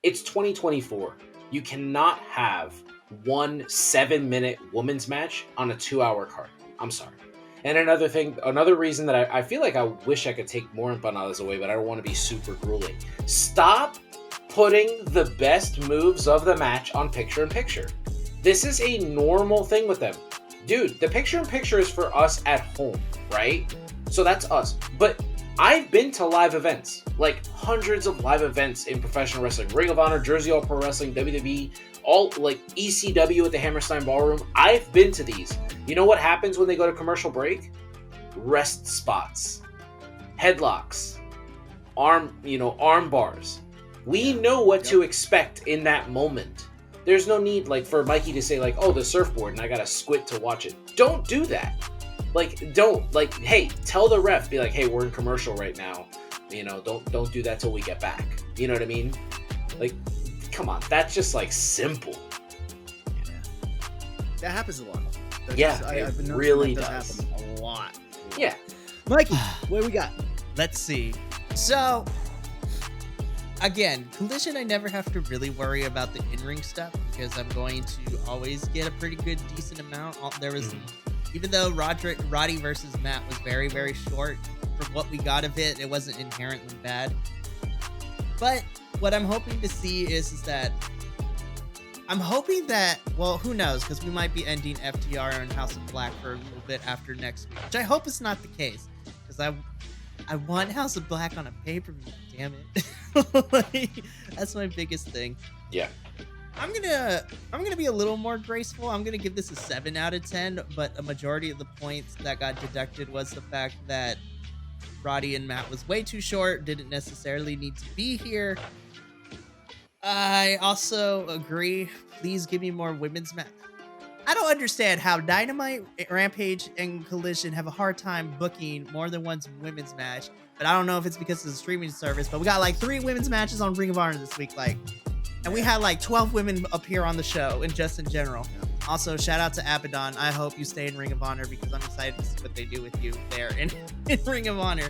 it's 2024. You cannot have one 7-minute women's match on a 2-hour card. I'm sorry. And another reason that I feel like I wish I could take more empanadas away, but I don't want to be super grueling. Stop putting the best moves of the match on picture-in-picture. This is a normal thing with them. Dude, the picture-in-picture is for us at home, right? So that's us. But I've been to live events, like hundreds of live events in professional wrestling. Ring of Honor, Jersey All Pro Wrestling, WWE, all like ECW at the Hammerstein Ballroom. I've been to these. You know what happens when they go to commercial break? Rest spots, headlocks, arm bars. We know what to expect in that moment. There's no need like for Mikey to say like, oh, the surfboard, and I gotta squint to watch it. Don't do that. Hey, tell the ref, be like, hey, we're in commercial right now. Don't do that till we get back. You know what I mean? Like, come on, that's just like simple. Yeah. That happens a lot. I've been really that does happen a lot. Yeah. Mikey, what do we got? Let's see. So, again, Collision, I never have to really worry about the in-ring stuff, because I'm going to always get a pretty good, decent amount. There was, even though Roddy versus Matt was very, very short, from what we got of it, it wasn't inherently bad. But what I'm hoping to see is that I'm hoping that, well, who knows, because we might be ending FTR and House of Black for a little bit after next week, which I hope is not the case, because I want House of Black on a pay-per-view, damn it. That's my biggest thing. Yeah. I'm gonna be a little more graceful. I'm gonna give this a 7 out of 10, but a majority of the points that got deducted was the fact that Roddy and Matt was way too short, didn't necessarily need to be here. I also agree, please give me more women's match. I don't understand how Dynamite, Rampage, and Collision have a hard time booking more than one women's match, but I don't know if it's because of the streaming service, but we got like 3 women's matches on Ring of Honor this week, and we had like 12 women appear on the show, and just in general. Also, shout out to Abaddon. I hope you stay in Ring of Honor, because I'm excited to see what they do with you there in Ring of Honor.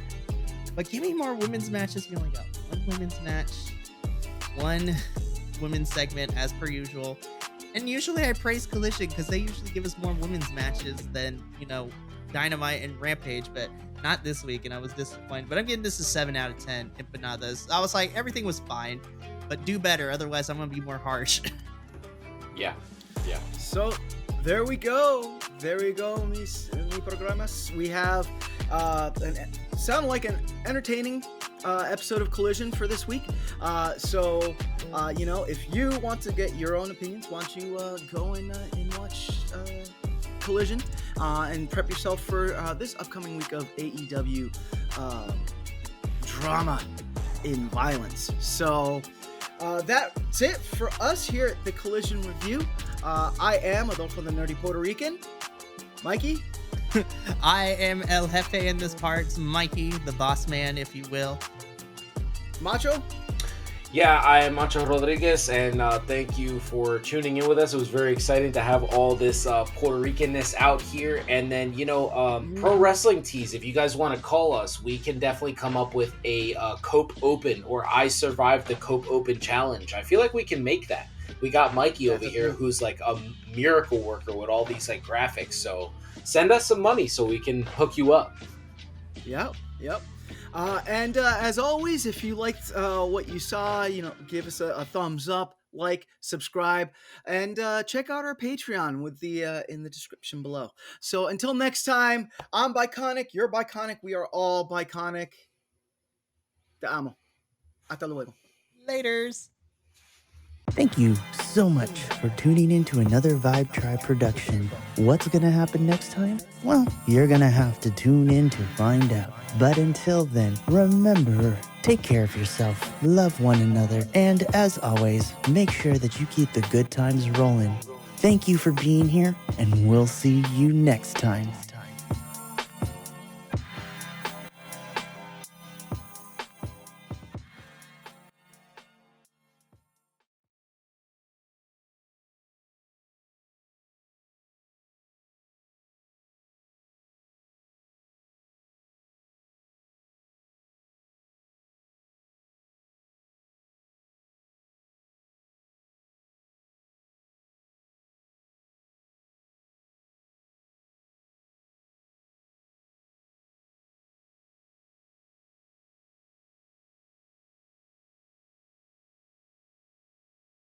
But give me more women's matches. We only got 1 women's match, 1 women's segment as per usual. And usually I praise Collision because they usually give us more women's matches than, Dynamite and Rampage, but not this week, and I was disappointed. But I'm giving this a 7 out of 10 empanadas. I was like, everything was fine, but do better. Otherwise, I'm going to be more harsh. Yeah. So, there we go. Mis programas. We have sound like an entertaining episode of Collision for this week. If you want to get your own opinions, why don't you go and watch Collision and prep yourself for this upcoming week of AEW drama in violence. So that's it for us here at the Collision Review. I am Adolfo the Nerdy Puerto Rican. Mikey? I am El Jefe in this part, Mikey, the boss man, if you will. Macho? Yeah, I am Macho Rodriguez, and thank you for tuning in with us. It was very exciting to have all this Puerto Rican-ness out here. And then, pro wrestling tees, if you guys want to call us, we can definitely come up with a Cope Open or I Survived the Cope Open challenge. I feel like we can make that. We got Mikey over here who's like a miracle worker with all these like graphics. So send us some money so we can hook you up. Yep. And as always, if you liked what you saw, give us a thumbs up, like, subscribe, and check out our Patreon with the in the description below. So until next time, I'm Bi-Conic, you're Bi-Conic, we are all Bi-Conic. Te amo. Hasta luego. Laters. Thank you so much for tuning in to another Vibe Tribe production. What's gonna happen next time? Well, you're gonna have to tune in to find out. But until then, remember, take care of yourself, love one another, and as always, make sure that you keep the good times rolling. Thank you for being here, and we'll see you next time.